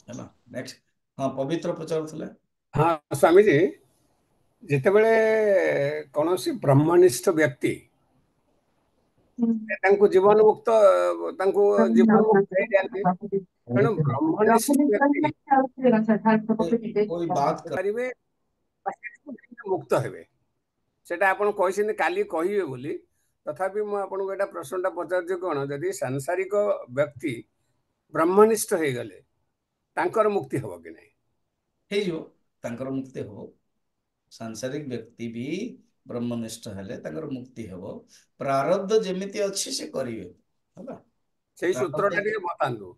S1: ହେଲା। ନେକ୍ସଟ, ହଁ ପବିତ୍ର ପଚାରୁଥିଲେ।
S4: ହଁ ସ୍ୱାମୀଜୀ, ଯେତେବେଳେ କୌଣସି ବ୍ରହ୍ମନିଷ୍ଠ ବ୍ୟକ୍ତି ତାଙ୍କୁ ଜୀବନ ମୁକ୍ତ ତାଙ୍କୁ ଜୀବନ ମୁକ୍ତ ହେଇଯାଆନ୍ତି, ତେଣୁ ବ୍ରହ୍ମନିଷ୍ଠ ବ୍ୟକ୍ତି
S1: कोई बात कर।
S4: ପାରିବେ ବା ମୁକ୍ତ ହେବେ, ସେଟା ଆପଣ କହିଛନ୍ତି କାଲି କହିବେ ବୋଲି। ତଥାପି ମୁଁ ଆପଣଙ୍କୁ ଏଇଟା ପ୍ରଶ୍ନଟା ପଚାରୁଛି, କ'ଣ ଯଦି ସାଂସାରିକ ବ୍ୟକ୍ତି ବ୍ରହ୍ମନିଷ୍ଠ ହେଇଗଲେ ତାଙ୍କର ମୁକ୍ତି ହବ କି ନାହିଁ?
S1: ହେଇଯିବ, ତାଙ୍କର ମୁକ୍ତି ହବ। ସାଂସାରିକ ବ୍ୟକ୍ତି ବି ବ୍ରହ୍ମନିଷ୍ଠ ହେଲେ ତାଙ୍କର ମୁକ୍ତି ହବ। ପ୍ରାରବ୍ଧ ଯେମିତି ଅଛି ସେ କରିବେ, ହେଲା।
S4: ସେଇ ସୂତ୍ରଟା
S1: ପ୍ରାରବ୍ଧ
S4: ଟିକେ ବତାନ୍ତୁ।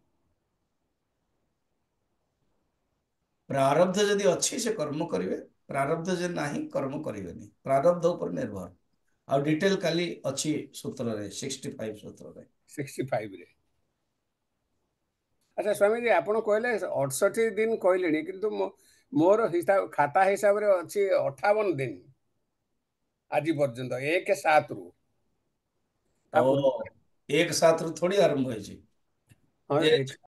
S1: ପ୍ରାରବ୍ଧ ଯଦି ଅଛି ସେ କର୍ମ କରିବେ, ପ୍ରାରବ୍ଧ ଯଦି ନାହିଁ କର୍ମ କରିବେନି। ପ୍ରାରବ୍ଧ ଉପରେ ନିର୍ଭର। ଆଉ ଡିଟେଲ କାଲି ଅଛି ସୂତ୍ରରେ, 65 ସୂତ୍ରରେ।
S4: 65 ରେ। ଆଚ୍ଛା ସ୍ୱାମୀଜୀ, ଆପଣ କହିଲେ 68 ଦିନ କହିଲେଣି, କିନ୍ତୁ ମୋର ଖାତା ହିସାବରେ ଅଛି 58 ଦିନ ଆଜି ପର୍ଯ୍ୟନ୍ତ, 1/7 ରୁ। ତା
S1: ଓ,
S4: ପୂର୍ବ
S1: 1/7 ରୁ ଥୋड़ी ଆରମ୍ଭ ହେଇଛି।
S4: ହଁ,
S1: ଯେ
S4: 1